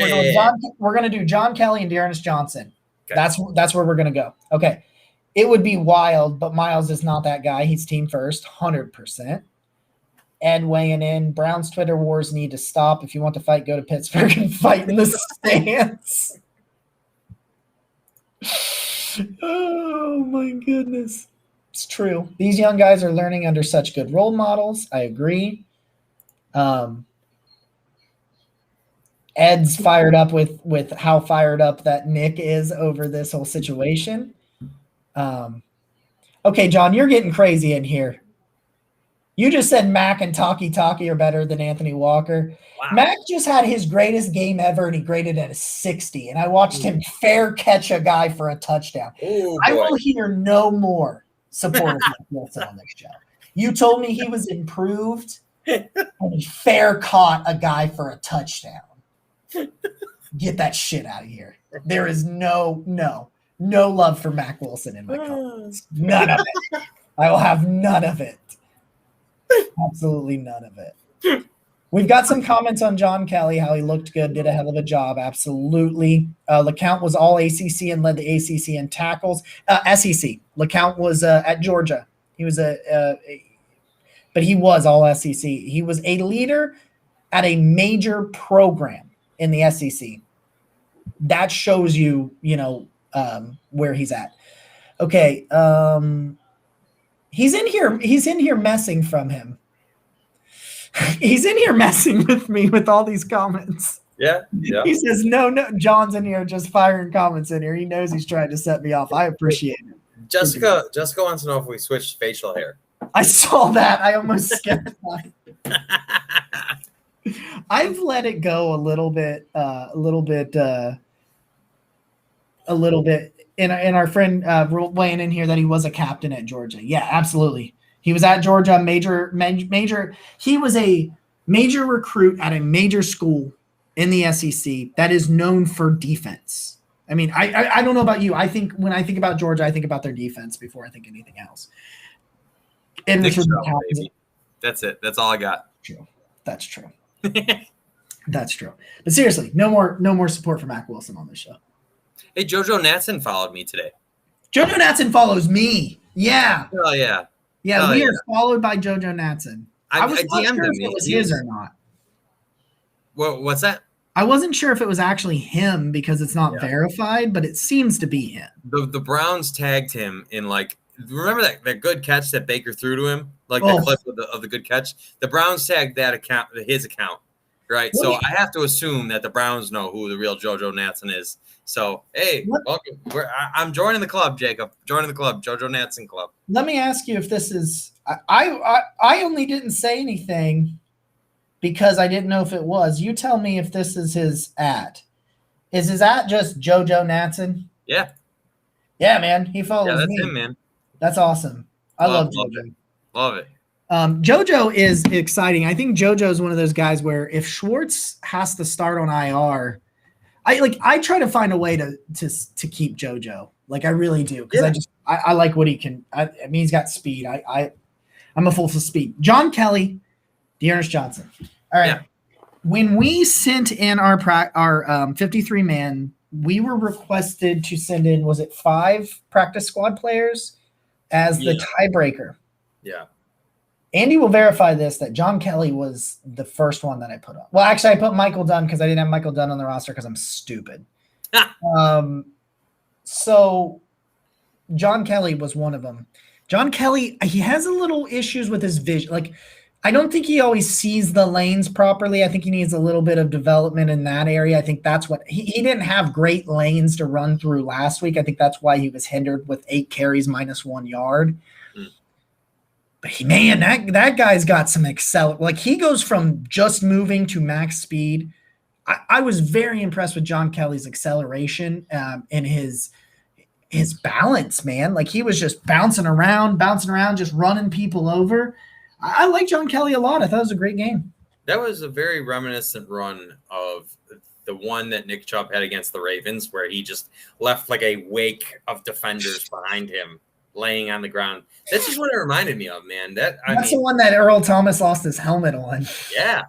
we're going to do John Kelly and D'Ernest Johnson. Okay. That's where we're going to go. Okay. It would be wild, but Miles is not that guy. He's team first, 100%. Ed weighing in. Browns Twitter wars need to stop. If you want to fight, go to Pittsburgh and fight in the stands. Oh my goodness. It's true. These young guys are learning under such good role models. I agree. Ed's fired up with how fired up that Nick is over this whole situation. Okay, John, you're getting crazy in here. You just said Mac and Taki are better than Anthony Walker. Wow. Mac just had his greatest game ever, and he graded at a 60. And I watched him fair catch a guy for a touchdown. I will hear no more support of Wilson on this show. You told me he was improved, and he fair caught a guy for a touchdown. Get that shit out of here. There is no love for Mac Wilson in my comments. None of it. I will have none of it. Absolutely none of it. We've got some comments on John Kelly, how he looked good, did a hell of a job. Absolutely. LeCount was all ACC and led the ACC in tackles. SEC. LeCount was at Georgia. He was but he was all SEC. He was a leader at a major program in the SEC. That shows you, where he's at. Okay. He's in here. He's in here messing from him. He's in here messing with me with all these comments. Yeah. He says, no, John's in here just firing comments in here. He knows he's trying to set me off. I appreciate it. Jessica wants to know if we switched facial hair. I saw that. I almost skipped that. I've let it go a little bit. And our friend weighing in here that he was a captain at Georgia. Yeah, absolutely. He was at Georgia, major. He was a major recruit at a major school in the SEC that is known for defense. I mean, I don't know about you. I think when I think about Georgia, I think about their defense before I think anything else. And that's it. That's all I got. True. That's true. That's true. But seriously, no more support for Mac Wilson on this show. Hey, JoJo Natson followed me today. JoJo Natson follows me. Yeah. Oh yeah. Yeah, we are followed by JoJo Natson. I was not sure if it was his or not. What's that? I wasn't sure if it was actually him because it's not verified, but it seems to be him. The Browns tagged him in remember that good catch that Baker threw to him? The clip of the good catch? The Browns tagged that account, his account, right? So I have to assume that the Browns know who the real JoJo Natson is. So, hey, welcome. I'm joining the club, Jacob. Joining the club, JoJo Natson Club. Let me ask you if this is I only didn't say anything because I didn't know if it was. You tell me if this is his at. Is his at just JoJo Natson? Yeah. Yeah, man. He follows that's me. him, man. That's awesome. I love JoJo. Love it. JoJo is exciting. I think JoJo is one of those guys where if Schwartz has to start on IR, I try to find a way to keep JoJo. I really do because I like what he can. I mean, he's got speed. I'm a fool for speed. John Kelly, Dearness Johnson. All right. Yeah. When we sent in our 53 man, we were requested to send in, was it 5 practice squad players as the tiebreaker? Yeah. Andy will verify this, that John Kelly was the first one that I put on. Well, actually, I put Michael Dunn because I didn't have Michael Dunn on the roster because I'm stupid. So John Kelly was one of them. John Kelly, he has a little issues with his vision. I don't think he always sees the lanes properly. I think he needs a little bit of development in that area. I think that's what he didn't have great lanes to run through last week. I think that's why he was hindered with 8 carries -1 yard. But that guy's got some he goes from just moving to max speed. I was very impressed with John Kelly's acceleration and his balance, man. He was just bouncing around, just running people over. I like John Kelly a lot. I thought it was a great game. That was a very reminiscent run of the one that Nick Chubb had against the Ravens, where he just left a wake of defenders behind him, laying on the ground. That's just what it reminded me of, man. That's the one that Earl Thomas lost his helmet on. Yeah.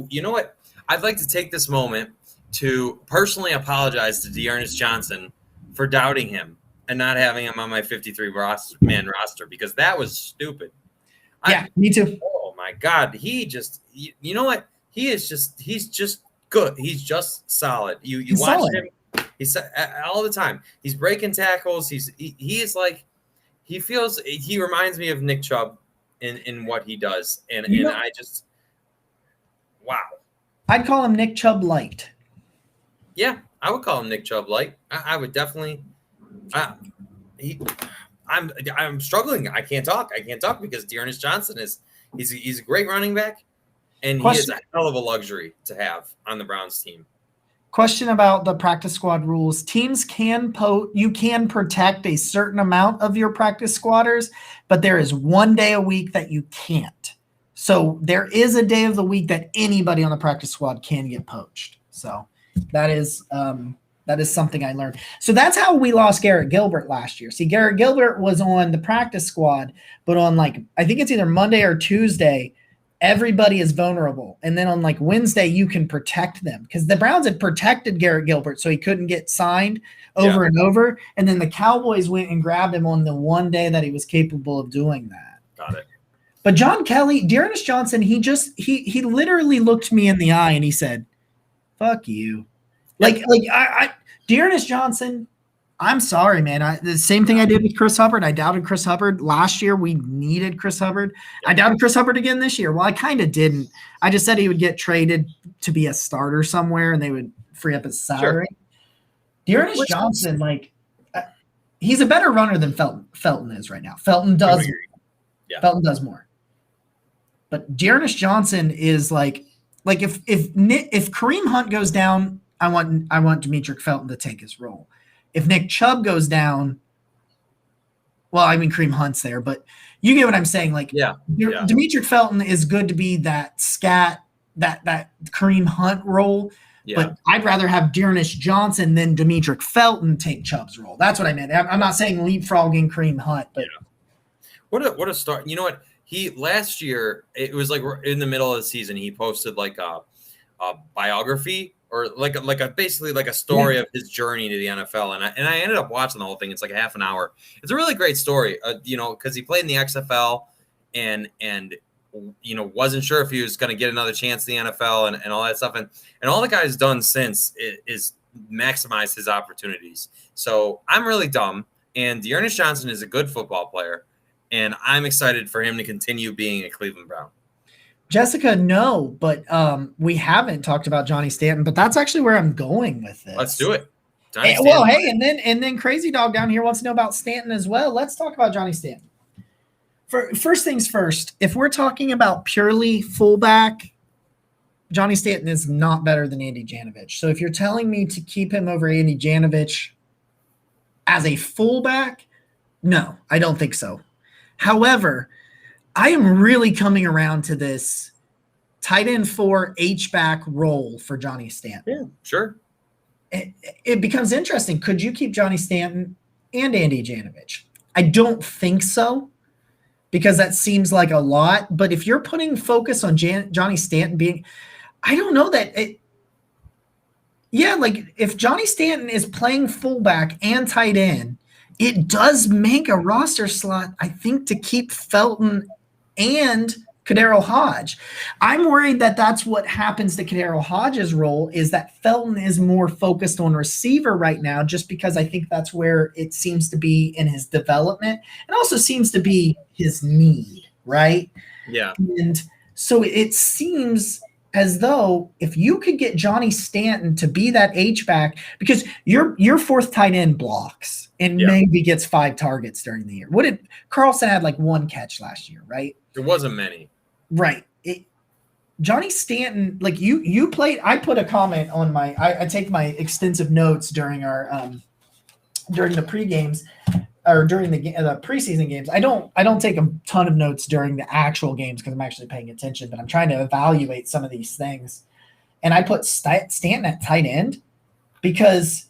You know what? I'd like to take this moment to personally apologize to Dearness Johnson for doubting him and not having him on my 53-man roster because that was stupid. Yeah, me too. Oh, my God. He just – you know what? He's just good. He's just solid. You watch him. He's all the time. He's breaking tackles. He reminds me of Nick Chubb in what he does. And I just – wow. I'd call him Nick Chubb light. Yeah, I would call him Nick Chubb light. I would definitely I'm struggling. I can't talk because Dearness Johnson he's a great running back, and he is a hell of a luxury to have on the Browns team. Question about the practice squad rules. Teams you can protect a certain amount of your practice squatters, but there is one day a week that you can't. So there is a day of the week that anybody on the practice squad can get poached. So that is something I learned. So that's how we lost Garrett Gilbert last year. See, Garrett Gilbert was on the practice squad, but on I think it's either Monday or Tuesday, everybody is vulnerable. And then on Wednesday, you can protect them because the Browns had protected Garrett Gilbert so he couldn't get signed over and over. And then the Cowboys went and grabbed him on the one day that he was capable of doing that. Got it. But John Kelly, Dearness Johnson, he literally looked me in the eye and he said, "Fuck you." Dearness Johnson, I'm sorry, man. The same thing I did with Chris Hubbard. I doubted Chris Hubbard. Last year, we needed Chris Hubbard. I doubted Chris Hubbard again this year. Well, I kind of didn't. I just said he would get traded to be a starter somewhere, and they would free up his salary. Sure. Dearness Johnson, he's a better runner than Felton is right now. Felton does more. But Dearness Johnson is like if Kareem Hunt goes down, I want Demetric Felton to take his role. If Nick Chubb goes down, well, I mean Kareem Hunt's there, but you get what I'm saying. Demetric Felton is good to be that scat, that Kareem Hunt role. Yeah. But I'd rather have Dearness Johnson than Demetric Felton take Chubb's role. That's what I meant. I'm not saying leapfrogging Kareem Hunt, but what a start. You know what? He last year, it was like in the middle of the season, he posted like a biography or basically a story of his journey to the NFL. And I ended up watching the whole thing. It's like a half an hour. It's a really great story, because he played in the XFL and wasn't sure if he was going to get another chance in the NFL and all that stuff. And all the guy's done since is maximize his opportunities. So I'm really dumb. And Dearness Johnson is a good football player. And I'm excited for him to continue being a Cleveland Brown. Jessica, no, but we haven't talked about Johnny Stanton, but that's actually where I'm going with this. Let's do it. And then Crazy Dog down here wants to know about Stanton as well. Let's talk about Johnny Stanton. First things first, if we're talking about purely fullback, Johnny Stanton is not better than Andy Janovich. So if you're telling me to keep him over Andy Janovich as a fullback, no, I don't think so. However, I am really coming around to this tight end 4 H-back role for Johnny Stanton. Yeah, sure. It becomes interesting. Could you keep Johnny Stanton and Andy Janovich? I don't think so, because that seems like a lot. But if you're putting focus on Johnny Stanton being – I don't know that it – if Johnny Stanton is playing fullback and tight end, it does make a roster slot, I think, to keep Felton and Kadero Hodge. I'm worried that that's what happens to Kadero Hodge's role, is that Felton is more focused on receiver right now, just because I think that's where it seems to be in his development, and also seems to be his need, right? Yeah. And so it seems as though if you could get Johnny Stanton to be that H-back, because your fourth tight end blocks and maybe gets 5 targets during the year. Carlson had 1 catch last year, right? There wasn't many. Right. Johnny Stanton, you played. I put a comment on I take my extensive notes during our during the pre-games or during the preseason games. I don't take a ton of notes during the actual games because I'm actually paying attention, but I'm trying to evaluate some of these things. And I put Stanton at tight end because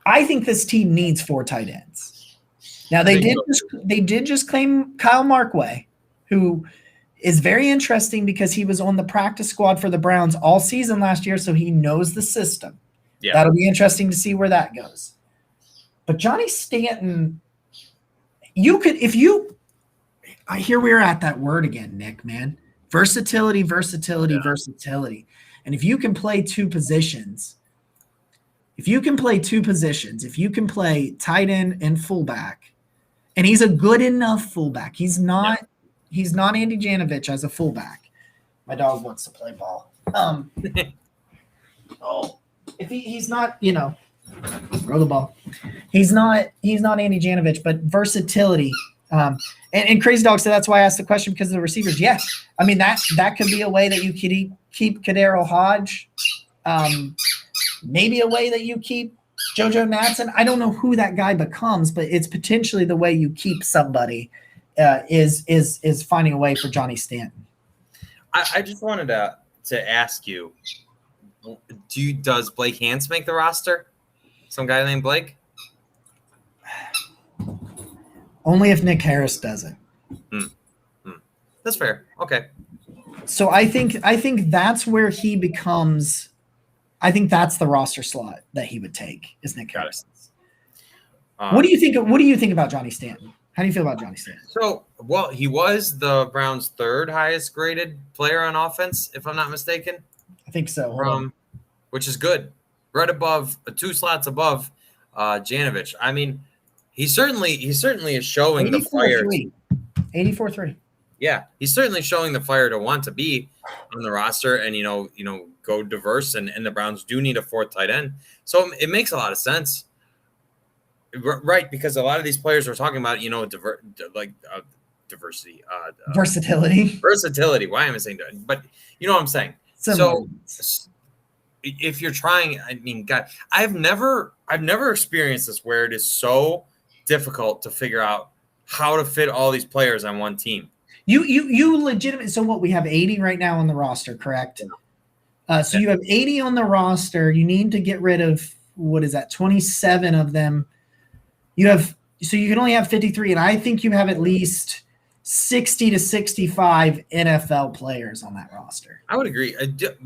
I think this team needs 4 tight ends. Now they did just claim Kyle Markway, who is very interesting because he was on the practice squad for the Browns all season last year, so he knows the system. Yeah. That'll be interesting to see where that goes. But Johnny Stanton, here we're at that word again, Nick, man. Versatility. And if you can play two positions, if you can play tight end and fullback, and he's a good enough fullback. He's not Andy Janovich as a fullback. My dog wants to play ball. If he's not, throw the ball. He's not Andy Janovich, but versatility. And Crazy Dog said that's why I asked the question, because of the receivers. Yeah, I mean that could be a way that you could keep Kadero Hodge. Maybe a way that you keep JoJo Natson. I don't know who that guy becomes, but it's potentially the way you keep somebody. Is finding a way for Johnny Stanton. I just wanted to ask you, does Blake Hance make the roster? Some guy named Blake? Only if Nick Harris doesn't. That's fair. Okay. So I think that's where he becomes. I think that's the roster slot that he would take is Nick Harris. What do you think? What do you think about Johnny Stanton? How do you feel about Johnny Stanton? So, he was the Browns' 3rd highest graded player on offense, if I'm not mistaken. I think so. Which is good. Right above, 2 slots above Janovich. I mean, he certainly is showing the fire. 84-3. Yeah, he's certainly showing the fire to want to be on the roster and go diverse. And the Browns do need a fourth tight end, so it makes a lot of sense, right? Because a lot of these players we're talking about, diversity, versatility. Why am I saying that? But you know what I'm saying. Similar. So if you're trying, I mean, God, I've never experienced this where it is so difficult to figure out how to fit all these players on one team. You legitimately. So what, we have 80 right now on the roster, correct? So you have 80 on the roster. You need to get rid of, what is that, 27 of them. So you can only have 53, and I think you have at least 60 to 65 NFL players on that roster. I would agree.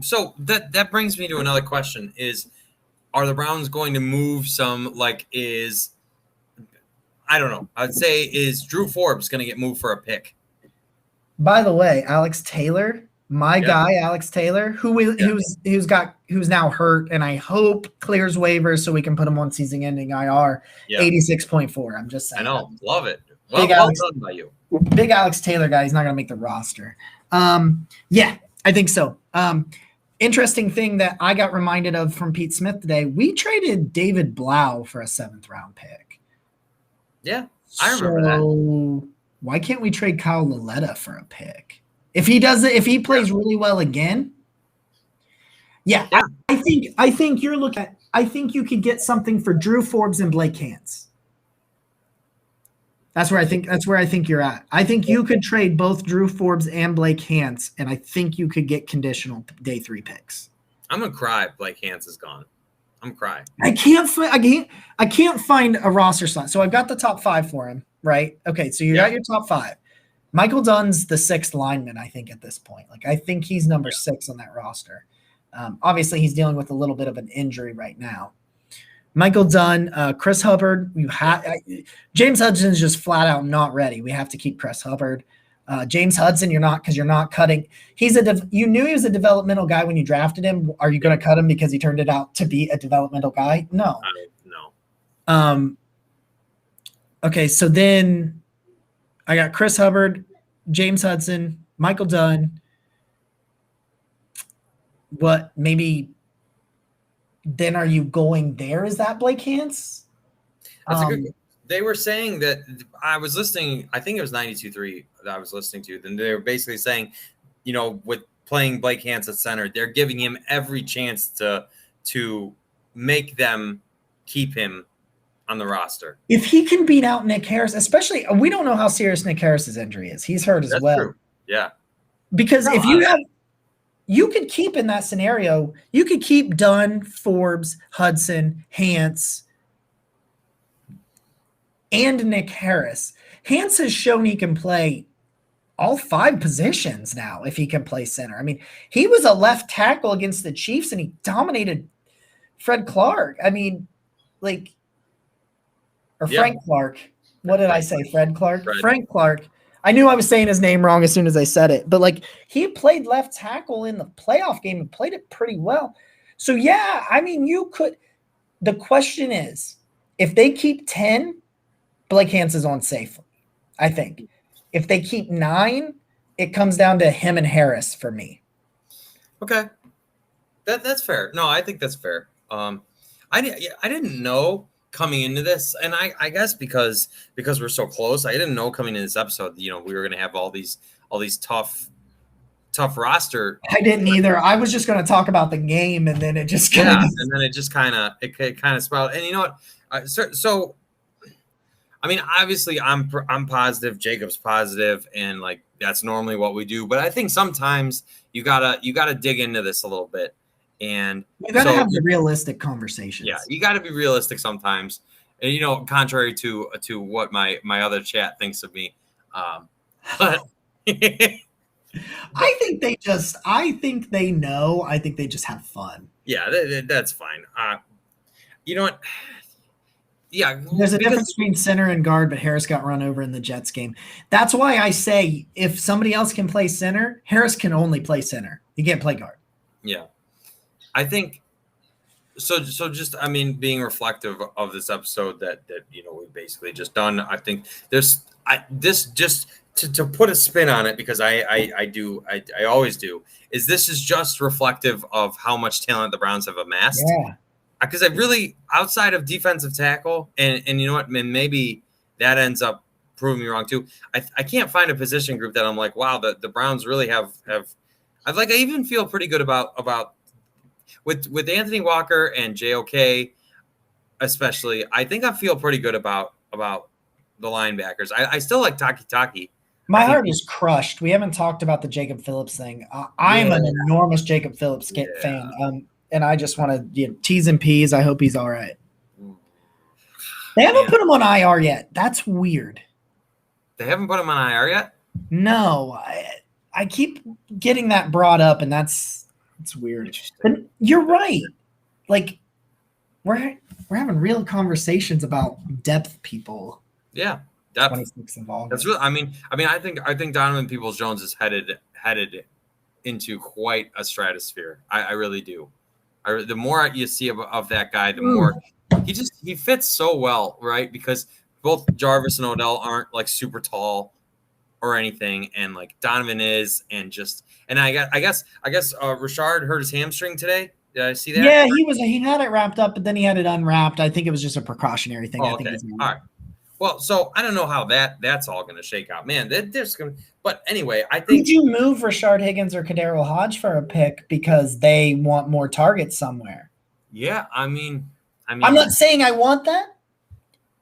So that brings me to another question: are the Browns going to move some? I don't know. I'd say, is Drew Forbes going to get moved for a pick? By the way, Alex Taylor, guy, Alex Taylor, who's now hurt, and I hope clears waivers so we can put him on season-ending IR. 86.4. I'm just saying. I know, love it. Well done by you. Big Alex Taylor guy. He's not going to make the roster. Yeah, I think so. Interesting thing that I got reminded of from Pete Smith today: we traded David Blau for a 7th-round pick. Yeah, I remember that. Why can't we trade Kyle Laletta for a pick? If he plays really well again, I think you're looking at. I think you could get something for Drew Forbes and Blake Hance. That's where I think you're at. I think you could trade both Drew Forbes and Blake Hance, and I think you could get conditional day 3 picks. I'm gonna cry if Blake Hance is gone. I'm crying. I can't find a roster slot. So I've got the top 5 for him, right? Okay, so you got your top 5. Michael Dunn's the 6th lineman, I think, at this point. I think he's number 6 on that roster. Obviously, he's dealing with a little bit of an injury right now. Michael Dunn, Chris Hubbard. James Hudson's just flat out not ready. We have to keep Chris Hubbard. James Hudson, you're not, because you're not cutting. You knew he was a developmental guy when you drafted him. Are you going to cut him because he turned it out to be a developmental guy? No. No. Okay, so then I got Chris Hubbard, James Hudson, Michael Dunn. What, maybe then are you going there? Is that Blake Hance? That's a good. They were saying that I was listening. I think it was 92.3 that I was listening to. Then they were basically saying, with playing Blake Hance at center, they're giving him every chance to make them keep him on the roster. If he can beat out Nick Harris, especially, we don't know how serious Nick Harris's injury is. He's hurt as well. True. Yeah. Because you could keep in that scenario, you could keep Dunn, Forbes, Hudson, Hance, and Nick Harris. Hance has shown he can play all 5 positions now if he can play center. I mean, he was a left tackle against the Chiefs, and he dominated Fred Clark. I mean, Frank Clark. What did I say? Fred Clark? Frank Clark. I knew I was saying his name wrong as soon as I said it. But, he played left tackle in the playoff game and played it pretty well. So, yeah, I mean, you could – the question is, if they keep 10 – Blake Hance is on safely, I think. If they keep 9, it comes down to him and Harris for me. Okay, that's fair. No, I think that's fair. I didn't know coming into this, and I guess because we're so close, I didn't know coming into this episode, we were going to have all these tough roster. I didn't either. I was just going to talk about the game, and then it just kind of sprouted. And you know what? So. I mean, obviously, I'm positive. Jacob's positive, and that's normally what we do. But I think sometimes you gotta dig into this a little bit, and you gotta have the realistic conversations. Yeah, you gotta be realistic sometimes. And contrary to what my other chat thinks of me, but I think they know. I think they just have fun. Yeah, that's fine. You know what? Yeah, there's a difference between center and guard, but Harris got run over in the Jets game. That's why I say if somebody else can play center, Harris can only play center. He can't play guard. Yeah. I think So just, I mean, being reflective of this episode that we've basically just done. I think this just to put a spin on it, because I always do, is this is just reflective of how much talent the Browns have amassed. Yeah. Because I really, outside of defensive tackle, and you know what, and maybe that ends up proving me wrong too. I can't find a position group that I'm like, wow, the Browns really have. I even feel pretty good about with Anthony Walker and JOK, especially. I think I feel pretty good about the linebackers. I still like Taki. My heart is crushed. We haven't talked about the Jacob Phillips thing. I'm an enormous Jacob Phillips fan. And I just want to T's and P's. I hope he's all right. They haven't put him on IR yet. That's weird. They haven't put him on IR yet? No. I keep getting that brought up, and it's weird. But you're right. Like, we're having real conversations about depth people. Yeah. Depth. 26th of August. That's really, I mean, I think Donovan Peoples-Jones is headed into quite a stratosphere. I really do. The more you see of that guy, the more he fits so well, right? Because both Jarvis and Odell aren't like super tall or anything, and like Donovan is, and I guess Rashard hurt his hamstring today. Did I see that? Yeah, he had it wrapped up, but then he had it unwrapped. I think it was just a precautionary thing. Oh, okay. All right. Well, so I don't know how that's all going to shake out, man. But anyway, I think. Did you move Rashard Higgins or Kadero Hodge for a pick because they want more targets somewhere? Yeah, I mean, I'm not saying I want that,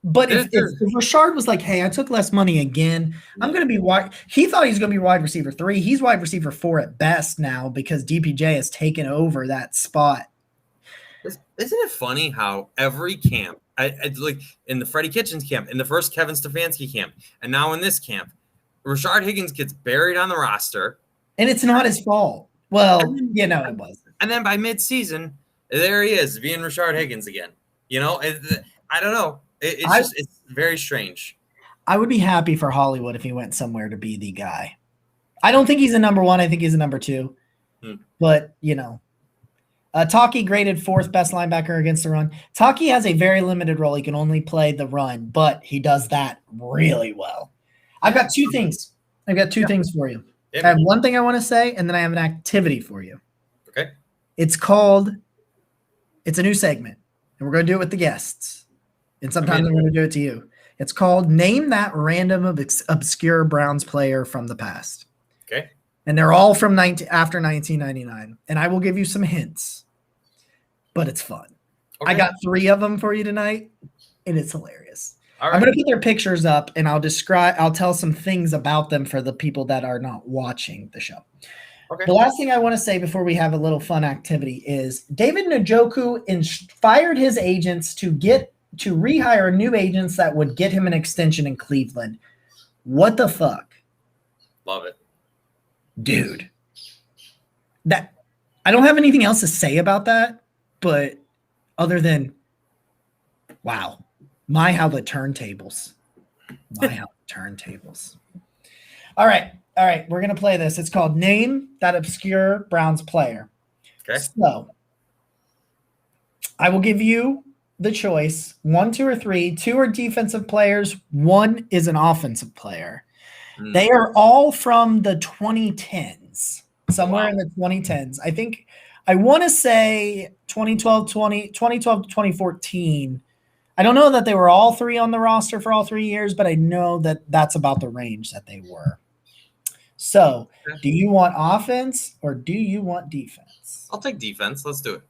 but if Rashard was like, "Hey, I took less money again. I'm going to be wide." He thought he was going to be wide receiver 3. He's wide receiver 4 at best now because DPJ has taken over that spot. Isn't it funny how every camp, like in the Freddie Kitchens camp, in the first Kevin Stefanski camp, and now in this camp, Rashard Higgins gets buried on the roster. And it's not his fault. Well, it was. And then by midseason, there he is, being Rashard Higgins again. I don't know. It's very strange. I would be happy for Hollywood if he went somewhere to be the guy. I don't think he's a number 1. I think he's a number 2. But, Taki graded 4th best linebacker against the run. Taki has a very limited role. He can only play the run, but he does that really well. I've got 2 things. Things for you. I have one thing I want to say, and then I have an activity for you. Okay. It's a new segment, and we're going to do it with the guests. And sometimes I'm going to do it to you. It's called Name That Random Obscure Browns Player from the Past. Okay. And they're all from after 1999. And I will give you some hints, but it's fun. Okay. I got 3 of them for you tonight, and it's hilarious. All right. I'm going to put their pictures up, and I'll tell some things about them for the people that are not watching the show. Okay. The last thing I want to say before we have a little fun activity is David Njoku fired his agents to rehire new agents that would get him an extension in Cleveland. What the fuck? Love it. Dude. I don't have anything else to say about that, but other than, wow. How the turntables. All right. We're going to play this. It's called Name That Obscure Browns Player. Okay. So I will give you the choice, 1, 2, or 3. 2 are defensive players. 1 is an offensive player. They are all from the 2010s, somewhere in the 2010s. I want to say 2012 to 2014. I don't know that they were all 3 on the roster for all 3 years, but I know that that's about the range that they were. So, do you want offense or do you want defense? I'll take defense. Let's do it.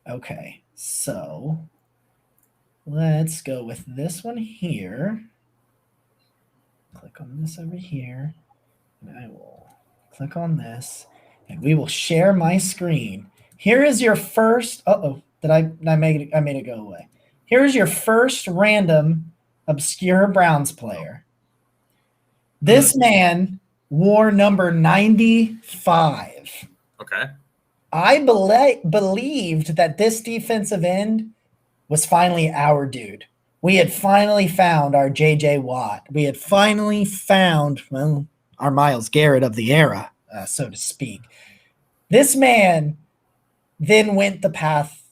Okay, so let's go with this one here. Click on this over here, and I will click on this, and we will share my screen. Here is your first. I made it go away. Here's your first random obscure Browns player. This man wore number 95. Okay. I believed that this defensive end was finally our dude. We had finally found our J.J. Watt. We had finally found, our Myles Garrett of the era, so to speak. This man then went the path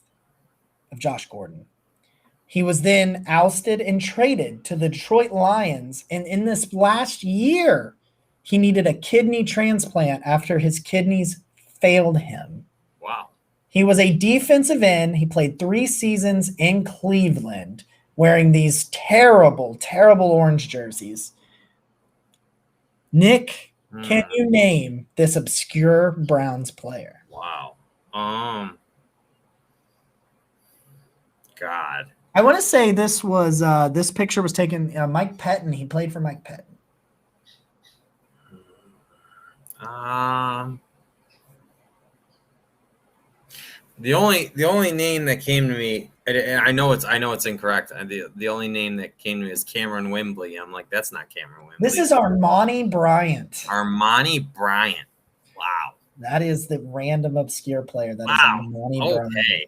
of Josh Gordon. He was then ousted and traded to the Detroit Lions. And in this last year, he needed a kidney transplant after his kidneys failed him. Wow. He was a defensive end. He played 3 seasons in Cleveland wearing these terrible, terrible orange jerseys. Nick, can you name this obscure Browns player? Wow. God. I want to say this was this picture was taken. Mike Pettin. He played for Mike Pettin. The only name that came to me, and I know it's incorrect. The only name that came to me is Cameron Wembley. I'm like, that's not Cameron Wembley. This is Armani Bryant. Armani Bryant. Wow. That is the random obscure player. That is Armani Bryant. Okay.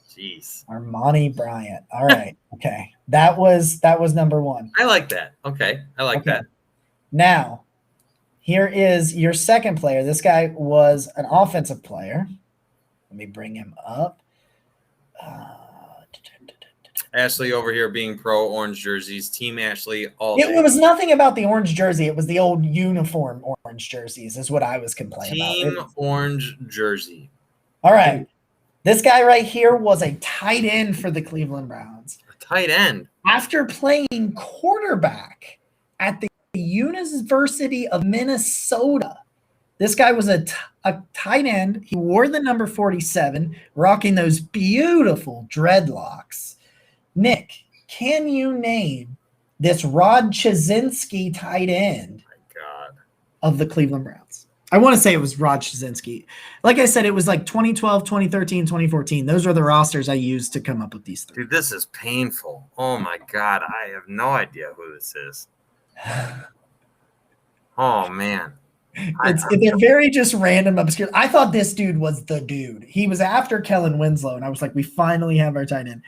Jeez. Armani Bryant. All right. Okay. That was number 1. I like that. Okay. I like that. Now, here is your second player. This guy was an offensive player. Let me bring him up. Ashley over here being pro orange jerseys. Team Ashley all day. It was nothing about the orange jersey. It was the old uniform orange jerseys is what I was complaining about. Team orange jersey. All right. This guy right here was a tight end for the Cleveland Browns. A tight end. After playing quarterback at the University of Minnesota. This guy was a tight end. He wore the number 47, rocking those beautiful dreadlocks. Nick, can you name this Rod Chazinski tight end of the Cleveland Browns? I want to say it was Rod Chazinski. Like I said, it was like 2012, 2013, 2014. Those are the rosters I used to come up with these 3. Dude, this is painful. Oh, my God. I have no idea who this is. Oh, man. They're very just random, obscure. I thought this dude was the dude. He was after Kellen Winslow, and I was like, we finally have our tight end.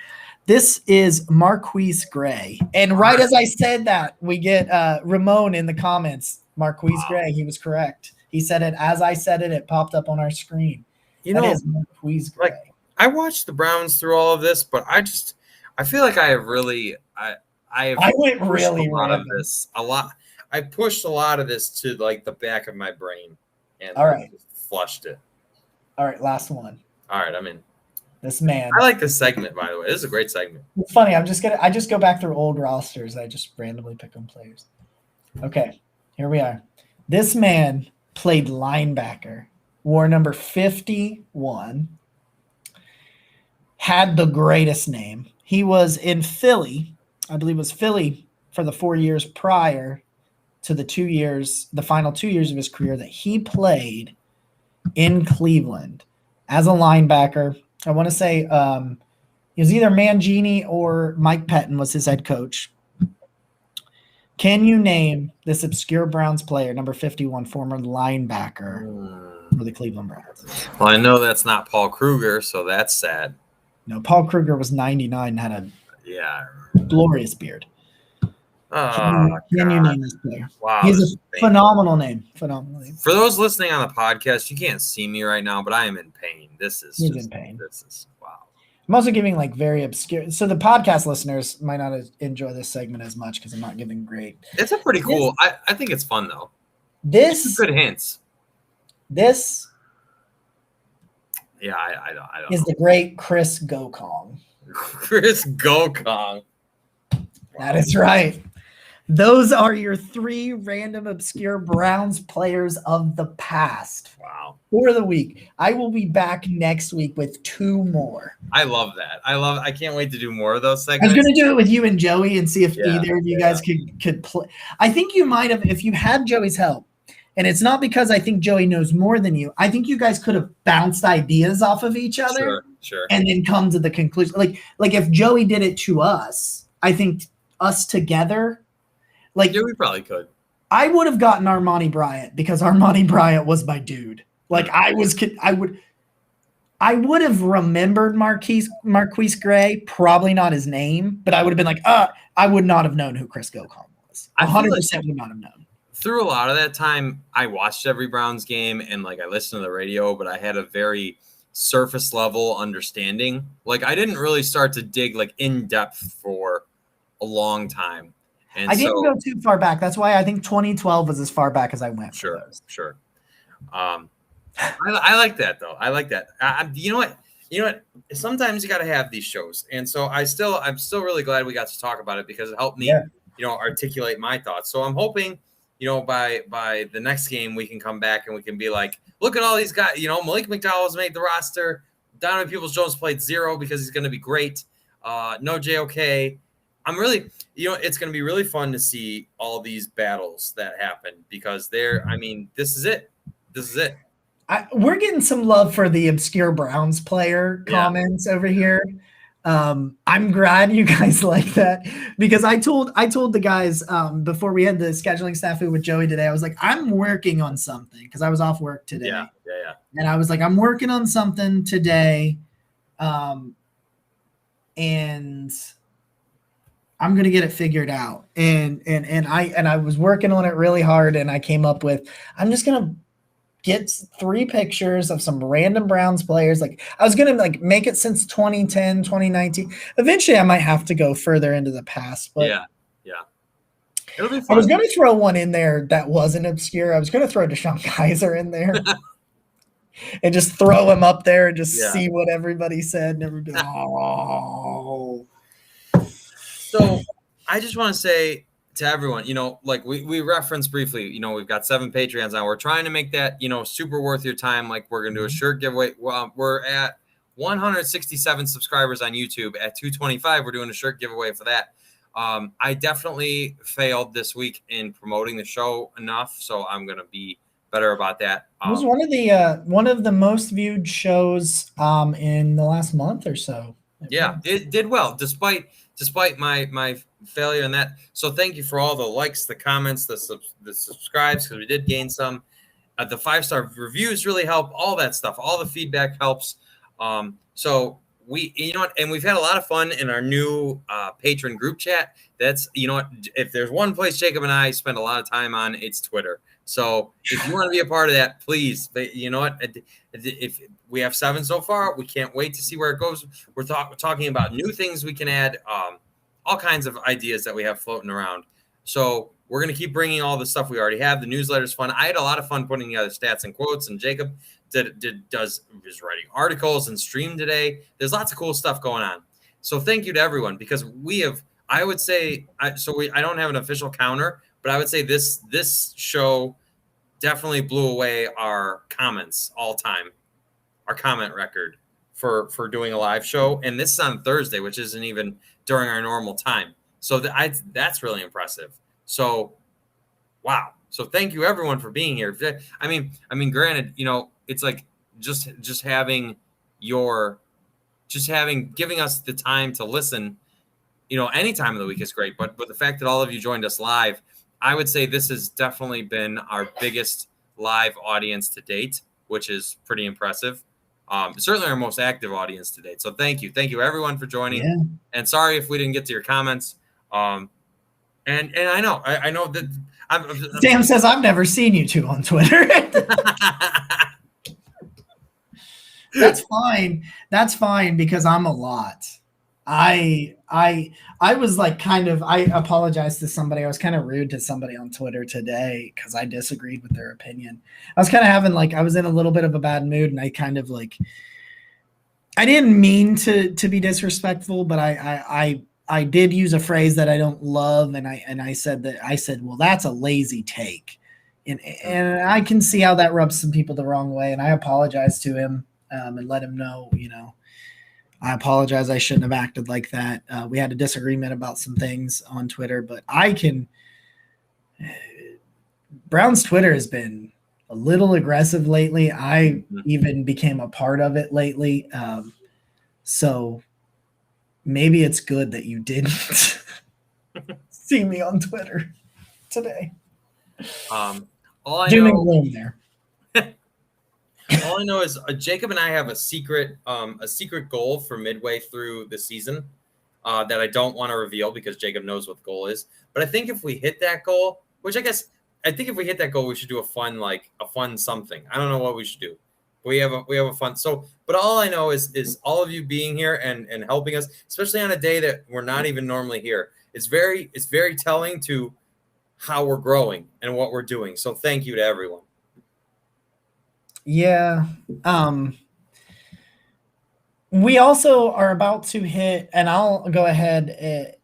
This is Marquise Gray. And right as I said that, we get Ramon in the comments. Marquise Gray, he was correct. He said it as I said it. It popped up on our screen. That is Marquise Gray. Like, I watched the Browns through all of this, but I feel like I have really I went really a lot of this. I pushed a lot of this to like the back of my brain and just flushed it. All right, last one. All right, I'm in. This man. I like this segment, by the way. This is a great segment. It's funny. I just go back through old rosters. I just randomly pick on players. Okay, here we are. This man played linebacker, wore number 51, had the greatest name. He was in Philly. I believe it was Philly for the 4 years prior to the final 2 years of his career that he played in Cleveland as a linebacker. I want to say he was either Mangini or Mike Pettin was his head coach. Can you name this obscure Browns player, number 51, former linebacker for the Cleveland Browns? Well, I know that's not Paul Kruger, so that's sad. No, Paul Kruger was 99 and had a glorious beard. Can you name this player? Wow. He's a phenomenal name. For those listening on the podcast, you can't see me right now, but I am in pain. He's in pain. This is wow. I'm also giving like very obscure. So the podcast listeners might not enjoy this segment as much because I'm not giving great. It's a pretty cool. I think it's fun though. This good hints. This. Yeah, I don't. Is the great Chris Gokong. Chris Gokong. Wow. That is right. Those are your 3 random obscure Browns players of the past. Wow. For the week. I will be back next week with 2 more. I love that. I can't wait to do more of those segments. I was going to do it with you and Joey and see if either of you guys could play. I think you might have, if you had Joey's help, and it's not because I think Joey knows more than you. I think you guys could have bounced ideas off of each other. Sure. And then come to the conclusion. Like if Joey did it to us, I think us together. Yeah, we probably could. I would have gotten Armani Bryant because Armani Bryant was my dude. Like I would have remembered Marquise Gray, probably not his name, but I would have been like, I would not have known who Chris Gokong was. 100% would not have known. Through a lot of that time, I watched every Browns game and I listened to the radio, but I had a very surface level understanding. Like I didn't really start to dig like in depth for a long time. And I didn't go too far back. That's why I think 2012 was as far back as I went. Sure. I like that though. I like that. You know what? Sometimes you got to have these shows, and so I'm still really glad we got to talk about it because it helped me, articulate my thoughts. So I'm hoping, by the next game we can come back and we can be like, look at all these guys. Malik McDowell has made the roster. Donovan Peoples-Jones played 0 because he's going to be great. No JOK. I'm really, it's going to be really fun to see all these battles that happen because this is it. This is it. We're getting some love for the obscure Browns player comments over here. I'm glad you guys like that because I told the guys before we had the scheduling snafu with Joey today, I was like, I'm working on something because I was off work today. Yeah. And I was like, I'm working on something today. And I'm going to get it figured out. And I was working on it really hard and I came up with, I'm just going to get 3 pictures of some random Browns players. Like I was going to make it since 2010, 2019. Eventually I might have to go further into the past, but yeah. It'll be fun. I was going to throw one in there that wasn't obscure. I was going to throw Deshaun Kaiser in there and just throw him up there and just see what everybody said. And everybody, oh. So I just want to say to everyone, we referenced briefly, we've got 7 Patreons now. We're trying to make that, super worth your time. Like we're going to do a shirt giveaway. We're at 167 subscribers on YouTube. At 225, we're doing a shirt giveaway for that. I definitely failed this week in promoting the show enough, so I'm going to be better about that. It was one of the most viewed shows in the last month or so. It did well despite my failure in that. So thank you for all the likes, the comments, the subscribes, because we did gain some. The 5-star reviews really help. All that stuff, all the feedback helps. So and we've had a lot of fun in our new patron group chat. That's if there's one place Jacob and I spend a lot of time on, it's Twitter. So if you want to be a part of that, please. If we have 7 so far, we can't wait to see where it goes. We're talking about new things we can add, all kinds of ideas that we have floating around. So we're going to keep bringing all the stuff we already have. The newsletter's fun. I had a lot of fun putting together stats and quotes, and Jacob is writing articles and streamed today. There's lots of cool stuff going on. So thank you to everyone because I would say, I don't have an official counter, but I would say this show definitely blew away our comments all time, our comment record for doing a live show. And this is on Thursday, which isn't even during our normal time. So that's really impressive. So, wow. So thank you everyone for being here. I mean, granted, it's like just having giving us the time to listen, any time of the week is great. But the fact that all of you joined us live, I would say this has definitely been our biggest live audience to date, which is pretty impressive. Certainly our most active audience to date. So thank you everyone for joining. Yeah. And sorry if we didn't get to your comments. And I know that Sam says I've never seen you two on Twitter. That's fine. That's fine because I'm a lot. I was like I apologized to somebody. I was kind of rude to somebody on Twitter today because I disagreed with their opinion. I was kind of having I was in a little bit of a bad mood and I kind of I didn't mean to be disrespectful, but I did use a phrase that I don't love. And I said, well, that's a lazy take. And I can see how that rubs some people the wrong way. And I apologized to him and let him know, I apologize. I shouldn't have acted like that. We had a disagreement about some things on Twitter, but Brown's Twitter has been a little aggressive lately. I even became a part of it lately. So maybe it's good that you didn't see me on Twitter today. All I Doom and know, gloom there. all I know is Jacob and I have a secret goal for midway through the season that I don't want to reveal because Jacob knows what the goal is. But I think if we hit that goal, which I think if we hit that goal, we should do a fun something. I don't know what we should do. We have a fun. So, but all I know is all of you being here and helping us, especially on a day that we're not even normally here. It's very telling to how we're growing and what we're doing. So thank you to everyone. Yeah. We also are about to hit, and I'll go ahead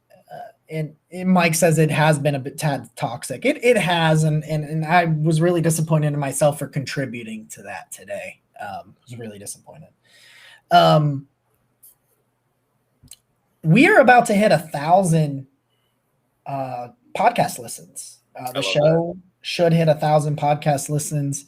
and Mike says it has been a bit tad toxic. It has, and I was really disappointed in myself for contributing to that today. I was really disappointed. We are about to hit 1,000 podcast listens. The show should hit 1,000 podcast listens.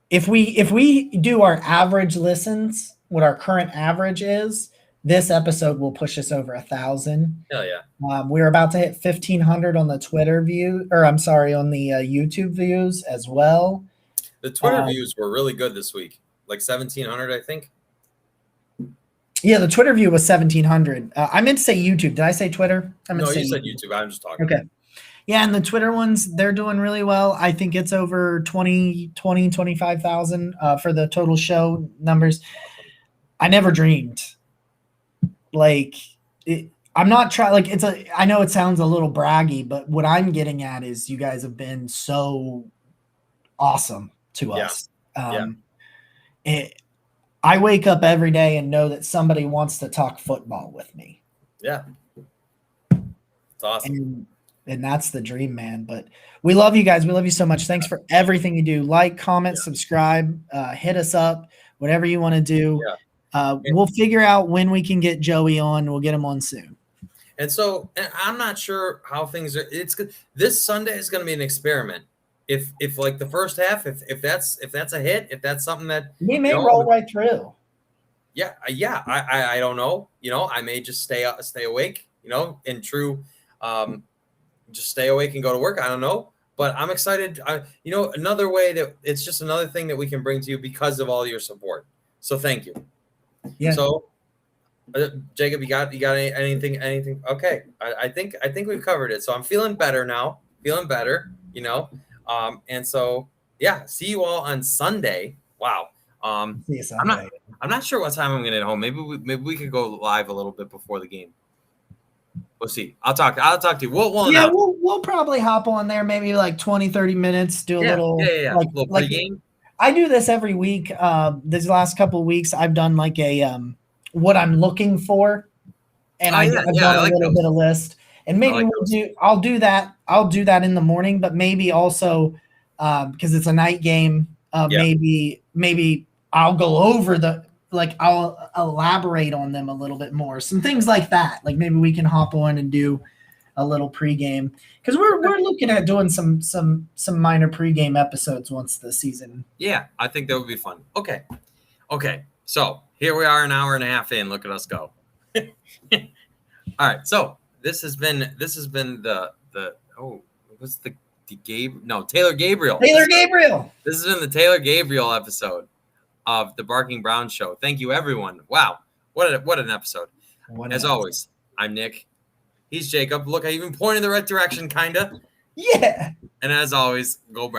If we do our average listens, what our current average is, this episode will push us over 1,000. Hell yeah. We're about to hit 1,500 on the Twitter view, or I'm sorry, on the YouTube views as well. The Twitter views were really good this week, like 1,700, I think. Yeah, the Twitter view was 1,700. I meant to say YouTube. Did I say Twitter? No, you said YouTube. I'm just talking. Okay. Yeah, and the Twitter ones, they're doing really well. I think it's over 25,000 for the total show numbers. I never dreamed. I'm not trying, I know it sounds a little braggy, but what I'm getting at is you guys have been so awesome to us. I wake up every day and know that somebody wants to talk football with me. Yeah. It's awesome. And that's the dream, man. But we love you guys. We love you so much. Thanks for everything you do. Like, comment, subscribe, hit us up, whatever you want to do. Yeah. We'll figure out when we can get Joey on. We'll get him on soon. And so, and I'm not sure how things are. It's good. This Sunday is going to be an experiment. If like the first half, if that's a hit, if that's something that we may roll right through. Yeah. I don't know. I may just stay awake. In true, just stay awake and go to work. I don't know, but I'm excited. Another way that it's just another thing that we can bring to you because of all your support. So thank you. Yeah. So, Jacob, you got anything? Okay. I think we've covered it. So I'm feeling better now. And so, yeah, see you all on Sunday. Wow. See you Sunday. I'm not sure what time I'm going to get home. Maybe we could go live a little bit before the game. We'll see. I'll talk to you. We'll probably hop on there maybe like 20, 30 minutes, do a little little pregame. I do this every week. These last couple of weeks I've done like a what I'm looking for, and I've done a little bit of list. And maybe I'll do that in the morning, but maybe also because it's a night game, maybe I'll go over I'll elaborate on them a little bit more. Some things like that. Like maybe we can hop on and do a little pregame because we're looking at doing some minor pregame episodes once the season. Yeah, I think that would be fun. Okay. So here we are, an hour and a half in. Look at us go. All right. So this has been the Taylor Gabriel. Taylor Gabriel. This has been the Taylor Gabriel episode of the Barking Brown Show. Thank you, everyone. Wow, what an episode! As always, I'm Nick. He's Jacob. Look, I even pointed in the right direction, kinda. Yeah. And as always, go Browns.